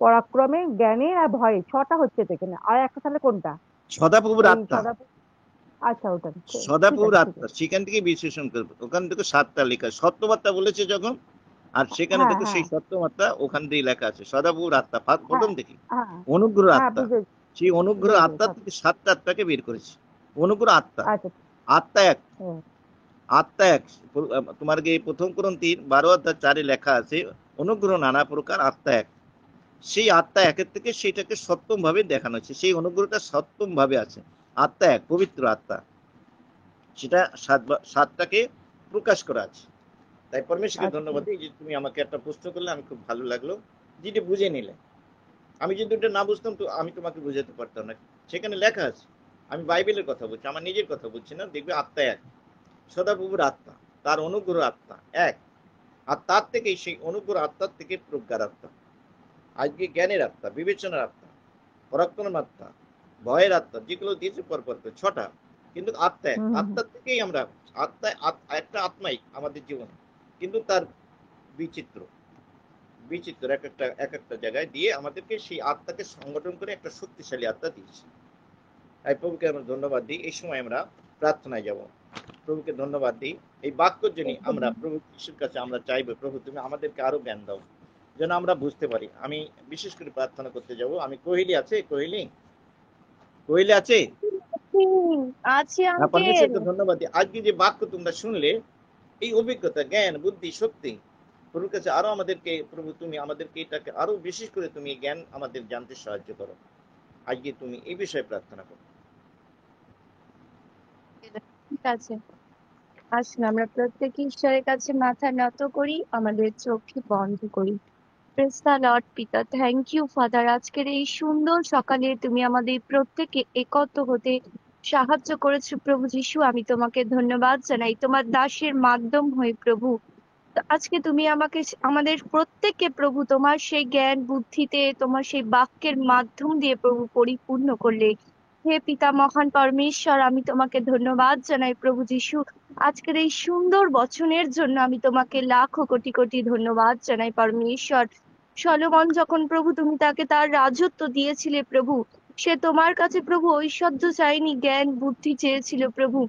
পরাক্রমে, জ্ঞানে আর ভয়ে, 6টা হচ্ছে তো এখানে। আর একটা তাহলে কোনটা? সদাপ্রভুর আত্মা। আচ্ছা ওটা ঠিক সদাপ্রভুর আছে, ঠিক আত্মা, আছে। সেখান থেকে বিশ্লেষণ করবে। ওখান থেকে 7টা লেখা, সত্যমাত্রা বলেছে যখন, আর সেখানে হ্যাঁ দেখো হ্যাঁ সেই সত্যমাত্রা ওখান দিয়ে লেখা আছে সদাপ্রভুর আত্মা, প্রথম হ্যাঁ থেকে হ্যাঁ অনুগ্রহ হ্যাঁ আত্মা। বুঝেছি সেই অনুগ্রহ বুঝেছি আত্মা সব। থেকে 7টা আত্মাকে বের করেছে। অনুগ্রহ আত্মা, আচ্ছা আত্মা এক, হুম, আত্মা এক। তোমার কি প্রথম কোরিন্থীর 12 অধ্যায় 4 লেখা আছে অনুগ্রহ নানা প্রকার, আত্মা এক। সেই আত্মা একের থেকে সেইটাকে সপ্তম ভাবে দেখানো হচ্ছে, সেই অনুগ্রহটা সপ্তম ভাবে আছে। আত্মা এক, পবিত্র আত্মা, সেটা 7টাকে প্রকাশ করা আছে। তাই পরমেশ্বরকে আচ্ছা ধন্যবাদ দিই যে তুমি আমাকে একটা প্রশ্ন করলে, আমি খুব ভালো লাগলো যেটা বুঝে নিলে। আমি যদি এটা না বুঝতাম তো আমি তোমাকে বুঝাতে পারতাম না। সেখানে লেখা আছে, আমি বাইবেলের কথা বলছি, আমার নিজের কথা বলছি না। দেখবে আত্মা এক, সদাপ্রভুর আত্মা, তার অনুগ্রহ আত্মা এক। আর তার থেকে সেই অনুগ্রহ আত্মার থেকে প্রজ্ঞার আত্মা, আজকে জ্ঞানের আত্মা, বিবেচনার আত্মা, পরাক্রমের আত্মা, ভয়ের আত্মা, যেগুলো দিয়েছে পরপর করে 6টা, কিন্তু আত্মা এক। হুম হুম হুম, আত্মার থেকেই আমরা, একটা আত্মাই আমাদের জীবনে, কিন্তু তার বিচিত্র বিচিত্র এক একটা জায়গায় দিয়ে আমাদেরকে সেই আত্মাকে সংগঠন করে একটা শক্তিশালী আত্মা দিয়েছে। তাই প্রভুকে আমরা ধন্যবাদ দিই। এই সময় আমরা প্রার্থনায় যাব, প্রভুকে ধন্যবাদ দিই এই বাক্যের জন্য। আমরা প্রভু যিশুর কাছে আমরা চাইবো, প্রভু তুমি আমাদেরকে আরো জ্ঞান দাও যেন আমরা বুঝতে পারি। আমি বিশেষ করে প্রার্থনা করতে যাব। আমি কোহিলি আছে, কোহিলি আছে। আছি হ্যাঁ, আঙ্কেল। পরমেশ্বরকে ধন্যবাদ দিই। আজকে যে বাক্য তোমরা শুনলে, এই অভিজ্ঞতা, জ্ঞান, বুদ্ধি, শক্তি প্রভুর কাছে আরো আমাদেরকে, প্রভু তুমি আমাদেরকে এটাকে আরো বিশেষ করে তুমি জ্ঞান আমাদের জানতে সাহায্য করো। আজকে তুমি এই বিষয়ে প্রার্থনা করো। ঠিক আছে, আসুন আমরা প্রত্যেকে ঈশ্বরের কাছে মাথা নত করি, আমাদের চোখকে বন্ধ করি। Praise the lord. পিতা, থ্যাংক ইউ ফাদার, আজকের এই সুন্দর সকালে তুমি আমাদের প্রত্যেকে একত্র হতে সাহায্য করেছো প্রভু যিশু। আমি তোমাকে ধন্যবাদ জানাই তোমার দাসের মাধ্যম হয়ে প্রভু। তো আজকে তুমি আমাকে, আমাদের প্রত্যেককে প্রভু তোমার সেই জ্ঞান বুদ্ধিতে, তোমার সেই বাক্যের মাধ্যম দিয়ে প্রভু পরিপূর্ণ করলে। হে পিতা মহান পরমেশ্বর, আমি তোমাকে ধন্যবাদ জানাই প্রভু যিশু। আজকের এই সুন্দর বচনের জন্য আমি তোমাকে লাখো কোটি কোটি ধন্যবাদ জানাই পরমেশ্বর। সলোমন যখন প্রভু তুমি তাকে তার রাজত্ব দিয়েছিলে প্রভু, সে তোমার কাছে প্রভু ঐশ্বর্য চাইনি, জ্ঞান বুদ্ধি চেয়েছিল প্রভু।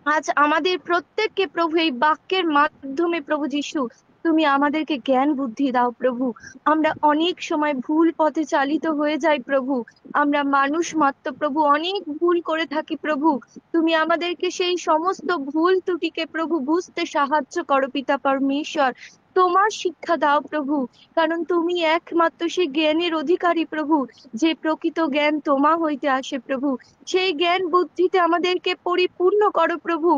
আজ আমাদের প্রত্যেককে প্রভু এই বাক্যের মাধ্যমে প্রভু যিশু তুমি আমাদেরকে জ্ঞান বুদ্ধি দাও প্রভু। আমরা অনেক সময় ভুল পথে চালিত হয়ে যাই প্রভু, আমরা মানুষ মাত্র প্রভু, অনেক ভুল করে থাকি প্রভু। তুমি আমাদেরকে সেই সমস্ত ভুল ত্রুটিকে প্রভু বুঝতে সাহায্য করো পিতা পরমেশ্বর। তোমার শিক্ষা দাও প্রভু, কারণ তুমি একমাত্র সেই জ্ঞানের অধিকারী প্রভু, যে প্রকৃত জ্ঞান তোমা হইতে আসে প্রভু। সেই জ্ঞান বুদ্ধিতে আমাদেরকে পরিপূর্ণ করো প্রভু,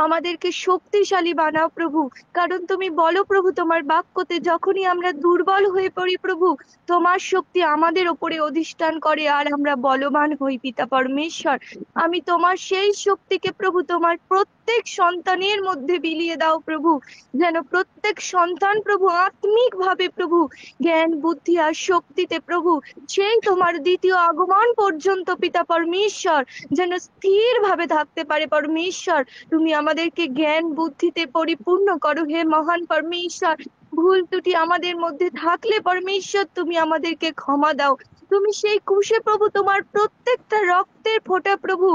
আমাদেরকে শক্তিশালী বানাও প্রভু। কারণ তুমি বলো প্রভু তোমার বাক্যতে, যখনই আমরা দুর্বল হয়ে পড়ি প্রভু, তোমার শক্তি আমাদের ওপরে অধিষ্ঠান করে আর আমরা বলবান হই পিতা পরমেশ্বর। আমি তোমার সেই শক্তিকে প্রভু তোমার প্রত্যেক সন্তানের মধ্যে বিলিয়ে দাও প্রভু, যেন প্রত্যেক সন্তান প্রভু আত্মিক ভাবে প্রভু জ্ঞান বুদ্ধি আর শক্তিতে প্রভু সেই তোমার দ্বিতীয় আগমন পর্যন্ত পিতা পরমেশ্বর যেন স্থির ভাবে থাকতে পারে পরমেশ্বর। তুমি আমাদেরকে জ্ঞান বুদ্ধিতে পরিপূর্ণ করো হে মহান পরমেশ্বর। ভুল ত্রুটি আমাদের মধ্যে থাকলে পরমেশ্বর তুমি আমাদেরকে ক্ষমা দাও। তুমি সেই ক্রুশে প্রভু তোমার প্রত্যেকটা রক্তের ফোঁটা প্রভু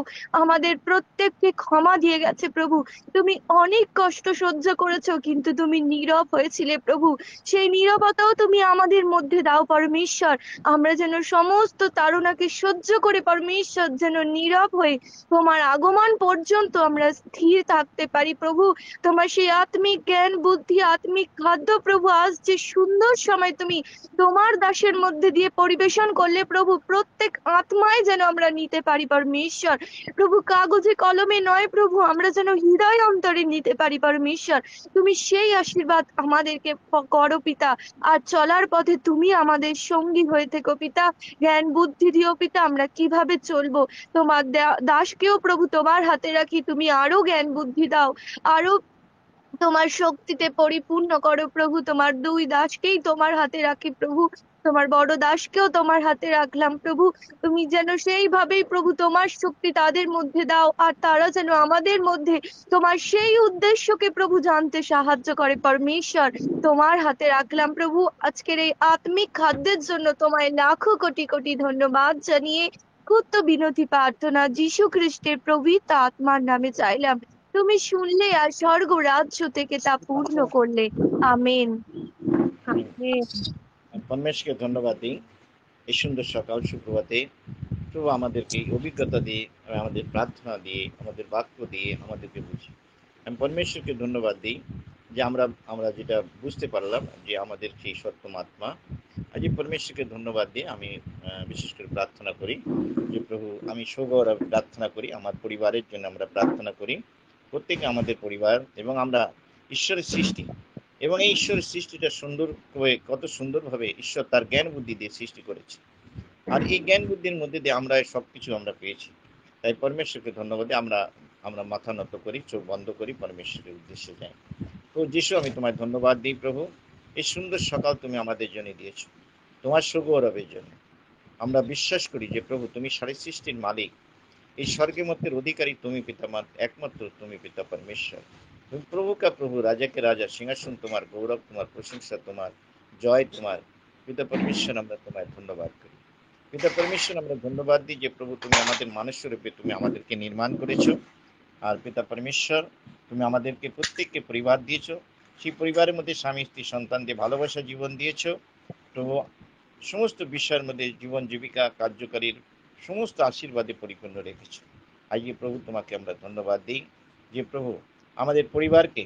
আমাদের প্রত্যেককে ক্ষমা দিয়ে গেছে প্রভু। তুমি অনেক কষ্ট সহ্য করেছো, কিন্তু তুমি নীরব হয়েছিলে প্রভু। সেই নীরবতাও তুমি আমাদের মধ্যে দাও পরমেশ্বর। আমরা যেন সমস্ত তাড়নাকে সহ্য করে পরমেশ্বর যেন নীরব হয়ে তোমার আগমন পর্যন্ত আমরা স্থির থাকতে পারি প্রভু। তোমার সেই আত্মিক জ্ঞান বুদ্ধি আত্মিক খাদ্য প্রভু আজ যে সুন্দর সময় তুমি তোমার দাসের মধ্যে দিয়ে পরিবেশন করলে প্রভু, প্রত্যেক আত্মায় যেন আমরা নিতে পারি পরমেশ্বর। প্রভু কাগজে কলমে নয় প্রভু, আমরা যেন হৃদয় অন্তরে নিতে পারি পরমেশ্বর। তুমি সেই আশীর্বাদ আমাদেরকে করো পিতা। আর চলার পথে তুমি আমাদের সঙ্গী হয়ে থেকো পিতা। জ্ঞান বুদ্ধি দিও পিতা, আমরা কিভাবে চলবো তোমার দাসকেও প্রভু তোমার হাতে রাখি। তুমি আরো জ্ঞান বুদ্ধি দাও, আরো তোমার শক্তিতে পরিপূর্ণ করো প্রভু। তোমার দুই দাসকেই তোমার হাতে রাখি প্রভু, তোমার বড় দাসকেও তোমার হাতে রাখলাম প্রভু। তুমি যেন সেইভাবেই প্রভু তোমার শক্তি তাদের মধ্যে দাও, আর তারা যেন আমাদের মধ্যে তোমার সেই উদ্দেশ্যকে প্রভু জানতে সাহায্য করে পরমেশ্বর। তোমার হাতে রাখলাম প্রভু। আজকের এই আত্মিক খাদ্যের জন্য তোমায় লাখো কোটি কোটি ধন্যবাদ জানিয়ে ক্ষুদ্র বিনতি প্রার্থনা যীশু খ্রিস্টের পবিত্র আত্মার নামে চাইলাম, তুমি শুনলে আর স্বর্গ রাজ্য থেকে তা পূর্ণ করলে। আমেন। আমেন। পরমেশকে ধন্যবাদ দিই এই সুন্দর সকাল সুপ্রভাতে প্রভু আমাদেরকে এই অভিজ্ঞতা দিয়ে, আমাদের প্রার্থনা দিয়ে, আমাদের বাক্য দিয়ে আমাদেরকে বুঝি। আমি পরমেশ্বরকে ধন্যবাদ দিই যে আমরা যেটা বুঝতে পারলাম যে আমাদের সেই সত্যম আত্মা। আজ পরমেশ্বরকে ধন্যবাদ দিয়ে আমি বিশেষ করে প্রার্থনা করি যে প্রভু আমি সৌগৌরব প্রার্থনা করি, আমার পরিবারের জন্য আমরা প্রার্থনা করি। প্রত্যেকে আমাদের পরিবার এবং আমরা ঈশ্বরের সৃষ্টি, এবং এই ঈশ্বরের সৃষ্টিটা সুন্দর হয়ে কত সুন্দরভাবে ঈশ্বর তার জ্ঞান বুদ্ধি দিয়ে সৃষ্টি করেছে। আর এই জ্ঞান বুদ্ধির মধ্যে দিয়ে আমরা সবকিছু আমরা পেয়েছি। তাই পরমেশ্বরকে ধন্যবাদ দিয়ে আমরা মাথা নত করি, চোখ বন্ধ করি, পরমেশ্বরের উদ্দেশ্যে যাই। তো যিশু আমি তোমায় ধন্যবাদ দিই প্রভু, এই সুন্দর সকাল তুমি আমাদের জন্য দিয়েছো তোমার সৌগৌরবের জন্য। আমরা বিশ্বাস করি যে প্রভু তুমি সারি সৃষ্টির মালিক, এই স্বর্গের মধ্যের অধিকারী তুমি পিতা, একমাত্র তুমি পিতা পরমেশ্বর। তুমি প্রভু কা প্রভু, রাজাকে রাজা, সিংহাসন তোমার, গৌরব তোমার, প্রশংসা তোমার, জয় তোমার। পিতা পরমেশ্বর আমরা তোমায় ধন্যবাদ করি। পিতা পরমেশ্বর আমরা ধন্যবাদ দিই যে প্রভু তুমি আমাদের মানুষরূপে তুমি আমাদেরকে নির্মাণ করেছো। আর পিতা পরমেশ্বর তুমি আমাদেরকে প্রত্যেককে পরিবার দিয়েছো, সেই পরিবারের মধ্যে স্বামী স্ত্রী সন্তান দিয়ে ভালোবাসা জীবন দিয়েছো প্রভু। সমস্ত বিষয়ের মধ্যে জীবন জীবিকা কার্যকারীর সমস্ত আশীর্বাদে পরিপূর্ণ রেখেছো। আজকে প্রভু তোমাকে আমরা ধন্যবাদ দিই যে প্রভু আমাদের পরিবারকে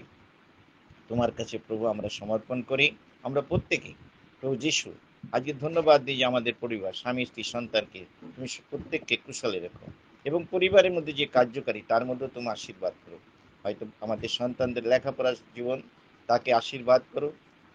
তোমার কাছে প্রভু আমরা সমর্পণ করি। আমরা প্রত্যেকেই প্রভু যিশু আজকে ধন্যবাদ দিই যে আমাদের পরিবার স্বামী স্ত্রী সন্তানকে তুমি প্রত্যেককে কুশলে রেখো, এবং পরিবারের মধ্যে যে কার্যকারী তার মধ্যে তুমি আশীর্বাদ করো। হয়তো আমাদের সন্তানদের লেখাপড়ার জীবন, তাকে আশীর্বাদ করো,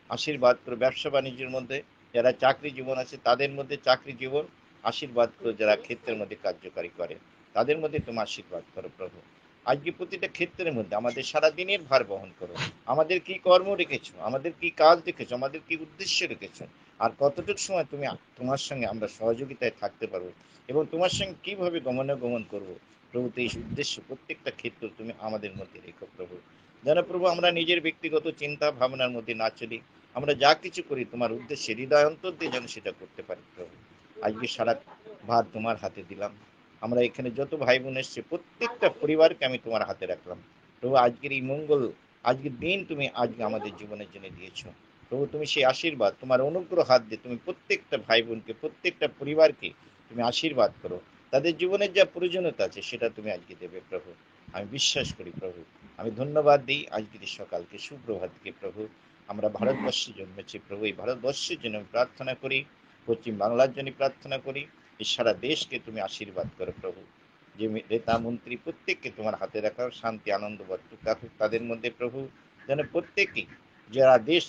আশীর্বাদ করো। ব্যবসা বাণিজ্যের মধ্যে যারা চাকরি জীবন আছে তাদের মধ্যে চাকরি জীবন আশীর্বাদ করো। যারা ক্ষেত্রের মধ্যে কার্যকারী করে তাদের মধ্যে তুমি আশীর্বাদ করো প্রভু। আজকে প্রতিটা ক্ষেত্রের মধ্যে আমাদের সারা দিনের ভার বহন করো। আমাদের কি কর্ম রেখেছো, আমাদের কি কাজ রেখেছো, আমাদের কি উদ্দেশ্য রেখেছো, আর কতটুকু সময় তুমি তোমার সঙ্গে আমরা সহযোগিতায় থাকতে পারবো, এবং তোমার সঙ্গে কিভাবে গমনাগমন করবো প্রভু। তো এই উদ্দেশ্য প্রত্যেকটা ক্ষেত্র তুমি আমাদের মধ্যে রেখো প্রভু। যেন প্রভু আমরা নিজের ব্যক্তিগত চিন্তা ভাবনার মধ্যে না চলি, আমরা যা কিছু করি তোমার উদ্দেশ্যে হৃদয় অন্তর দিয়ে যেন সেটা করতে পারি প্রভু। আজকে সারা ভার তোমার হাতে দিলাম। আমরা এখানে যত ভাই বোন এসছে প্রত্যেকটা পরিবারকে আমি তোমার হাতে রাখলাম প্রভু। আজকের এই মঙ্গল, আজকের দিন তুমি আজকে আমাদের জীবনের জন্য দিয়েছো প্রভু। তুমি সেই আশীর্বাদ তোমার অনুগ্রহ হাত দিয়ে তুমি প্রত্যেকটা ভাই বোনকে, প্রত্যেকটা পরিবারকে তুমি আশীর্বাদ করো। তাদের জীবনের যা প্রয়োজনীয়তা আছে সেটা তুমি আজকে দেবে প্রভু। আমি বিশ্বাস করি প্রভু। আমি ধন্যবাদ দিই আজকের সকালকে, সুপ্রভাতকে প্রভু। আমরা ভারতবর্ষে জন্মেছি প্রভু, এই ভারতবর্ষের জন্য প্রার্থনা করি, পশ্চিম বাংলার জন্য প্রার্থনা করি। এই সারা দেশকে তুমি আশীর্বাদ করো প্রভু। যে নেতা মন্ত্রী প্রত্যেককে তোমার হাতে রাখাও, শান্তি আনন্দ বর্তুক রাখুক তাদের মধ্যে প্রভু। যেন প্রত্যেকেই যারা দেশ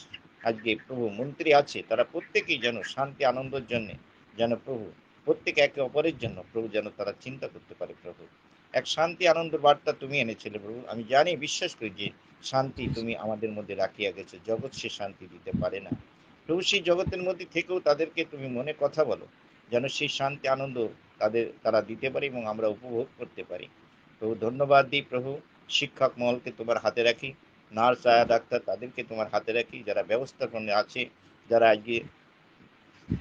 আজকে প্রভু মন্ত্রী আছে তারা প্রত্যেকেই যেন শান্তি আনন্দের জন্য যেন প্রভু প্রত্যেকে একে অপরের জন্য প্রভু যেন তারা চিন্তা করতে পারে প্রভু। এক শান্তি আনন্দ বার্তা তুমি এনেছিলে প্রভু। আমি জানি, বিশ্বাস করি যে শান্তি তুমি আমাদের মধ্যে রাখিয়া গেছো। জগৎ সে শান্তি দিতে পারে না প্রভু। সেই জগতের মধ্যে থেকেও তাদেরকে তুমি মনে কথা বলো যেন সেই শান্তি আনন্দ তারা দিতে পারে এবং আমরা উপভোগ করতে পারি প্রভু। ধন্যবাদ দিই প্রভু। শিক্ষক মহলকে তোমার হাতে রাখি, নার্স আয়া ডাক্তার তাদেরকে তোমার হাতে রাখি, যারা ব্যবস্থাপনা আছে, যারা আজকে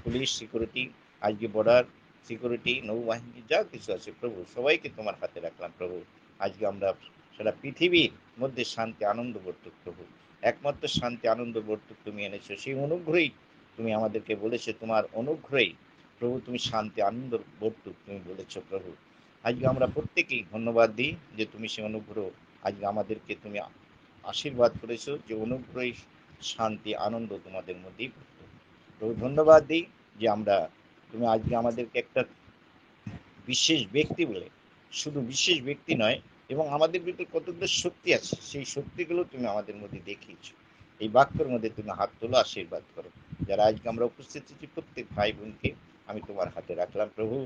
পুলিশ সিকিউরিটি, আজকে বর্ডার সিকিউরিটি, নৌবাহিনী যা কিছু আছে প্রভু সবাইকে তোমার হাতে রাখলাম প্রভু। আজকে আমরা সারা পৃথিবীর মধ্যে শান্তি আনন্দ বর্তুক প্রভু। একমাত্র শান্তি আনন্দ বর্তুক তুমি এনেছো, সেই অনুগ্রহই তুমি আমাদেরকে বলেছো, তোমার অনুগ্রহই প্রভু তুমি শান্তি আনন্দ বর্তুক তুমি বলেছো প্রভু। আজকে আমরা প্রত্যেকেই ধন্যবাদ দিই যে তুমি সেই অনুগ্রহ আজকে আমাদেরকে তুমি আশীর্বাদ করেছো, যে অনুগ্রহী শান্তি আনন্দ তোমাদের মধ্যেই প্রভু। ধন্যবাদ দিই যে তুমি আজকে আমাদেরকে একটা বিশেষ ব্যক্তি বলে, শুধু বিশেষ ব্যক্তি নয়, এবং আমাদের ভিতরে কতগুলো শক্তি আছে সেই শক্তিগুলো তুমি আমাদের মধ্যে দেখিয়েছো। এই বাক্যের মধ্যে তুমি হাত তোলো, আশীর্বাদ করো। যারা আজকে আমরা উপস্থিত আছি প্রত্যেক ভাই বোনকে আমি তোমার হাতে রাখলাম প্রভু।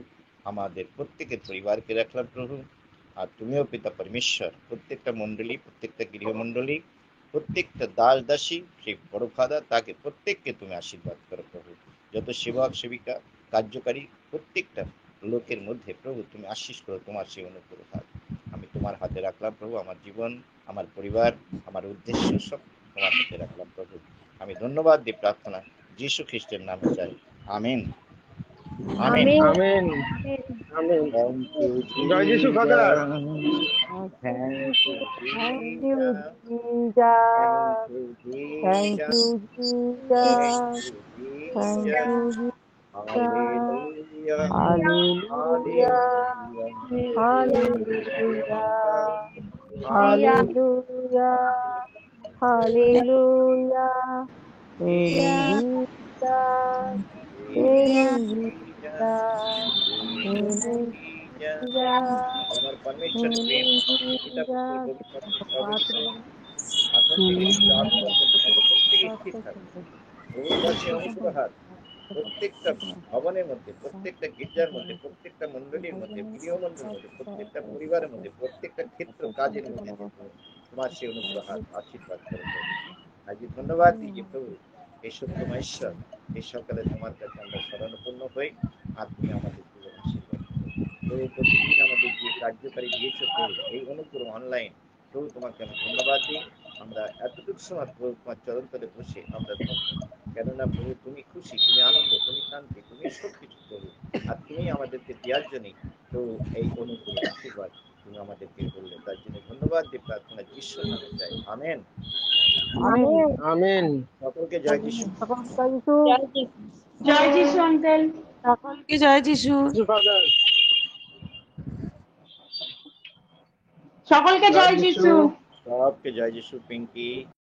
আমাদের প্রত্যেকের পরিবারকে রাখলাম প্রভু। আর তুমিও পিতা পরমেশ্বর প্রত্যেকটা মণ্ডলী, প্রত্যেকটা গৃহমণ্ডলী, প্রত্যেকটা দাস দাসী, সেই বড় ফাদার তাকে প্রত্যেককে তুমি আশীর্বাদ করো প্রভু। যত সেবক সেবিকা কার্যকারী প্রত্যেকটা লোকের মধ্যে প্রভু তুমি আশীষ করো তোমার সেই অনুগ্রহ হাত। আমি তোমার হাতে রাখলাম প্রভু। আমার জীবন, আমার পরিবার, আমার উদ্দেশ্য সব তোমার হাতে রাখলাম প্রভু। আমি ধন্যবাদ দিই প্রার্থনা যীশু খ্রিস্টের নামে চাই, amen. Amen. Amen amen. Thank you জয় যিশু father. Thank you thank you thank thank you you thank thank you you hallelujah hallelujah hallelujah hallelujah hallelujah আমার পরমেশ্বর প্রেম পিতা পুত্র পবিত্র আত্মার সর্ববিষয়ে এখন থেকে চিরকাল পর্যন্ত প্রত্যেকে স্থির থাকুক। প্রভুর বশে অনুগ্রহার প্রত্যেকটা ভবনের মধ্যে, প্রত্যেকটা গির্জার মধ্যে, প্রত্যেকটা মন্ডলীর মধ্যে, প্রিয় মন্ডলীর মধ্যে, প্রত্যেকটা পরিবারের মধ্যে, প্রত্যেকটা ক্ষেত্র কাজের মধ্যে তোমার সেই অনুগ্রহার আশীর্বাদ করে দেবে। আজকে ধন্যবাদ দিই যে প্রভু এই সত্যময় ঈশ্বর, এই সকালে তোমার কাছে আমরা শরণাপন্ন হই আর তুমি আমাদের জীবন আশীর্বাদ করো। প্রভু প্রতিদিন আমাদের যে কার্যকারী দিয়েছ প্রভু এই অনুগ্রহ অনলাইন, প্রভু তোমাকে আমি ধন্যবাদ দিই। আমরা এতটুকু সময় প্রভু তোমার চরণতলে বসে আমরা ধন্য, কেননা প্রভু তুমি খুশি, তুমি আনন্দ, তুমি শান্তি, তুমি সব কিছু প্রভু, আর তুমি আমাদেরকে দেওয়ার জন্যই প্রভু এই অনুগ্রহ আশীর্বাদ তুমি আমাদেরকে বললে, তার জন্য ধন্যবাদ দিয়ে প্রার্থনা যিশুর নামে চাই, আমেন। Amen amen. সকলকে জয় যিশু। জয় যিশু আঙ্কেল। সকলকে জয় যিশু। যিশু ফাদার। সকলকে জয় যিশু। সবকে জয় যিশু। পিঙ্কি।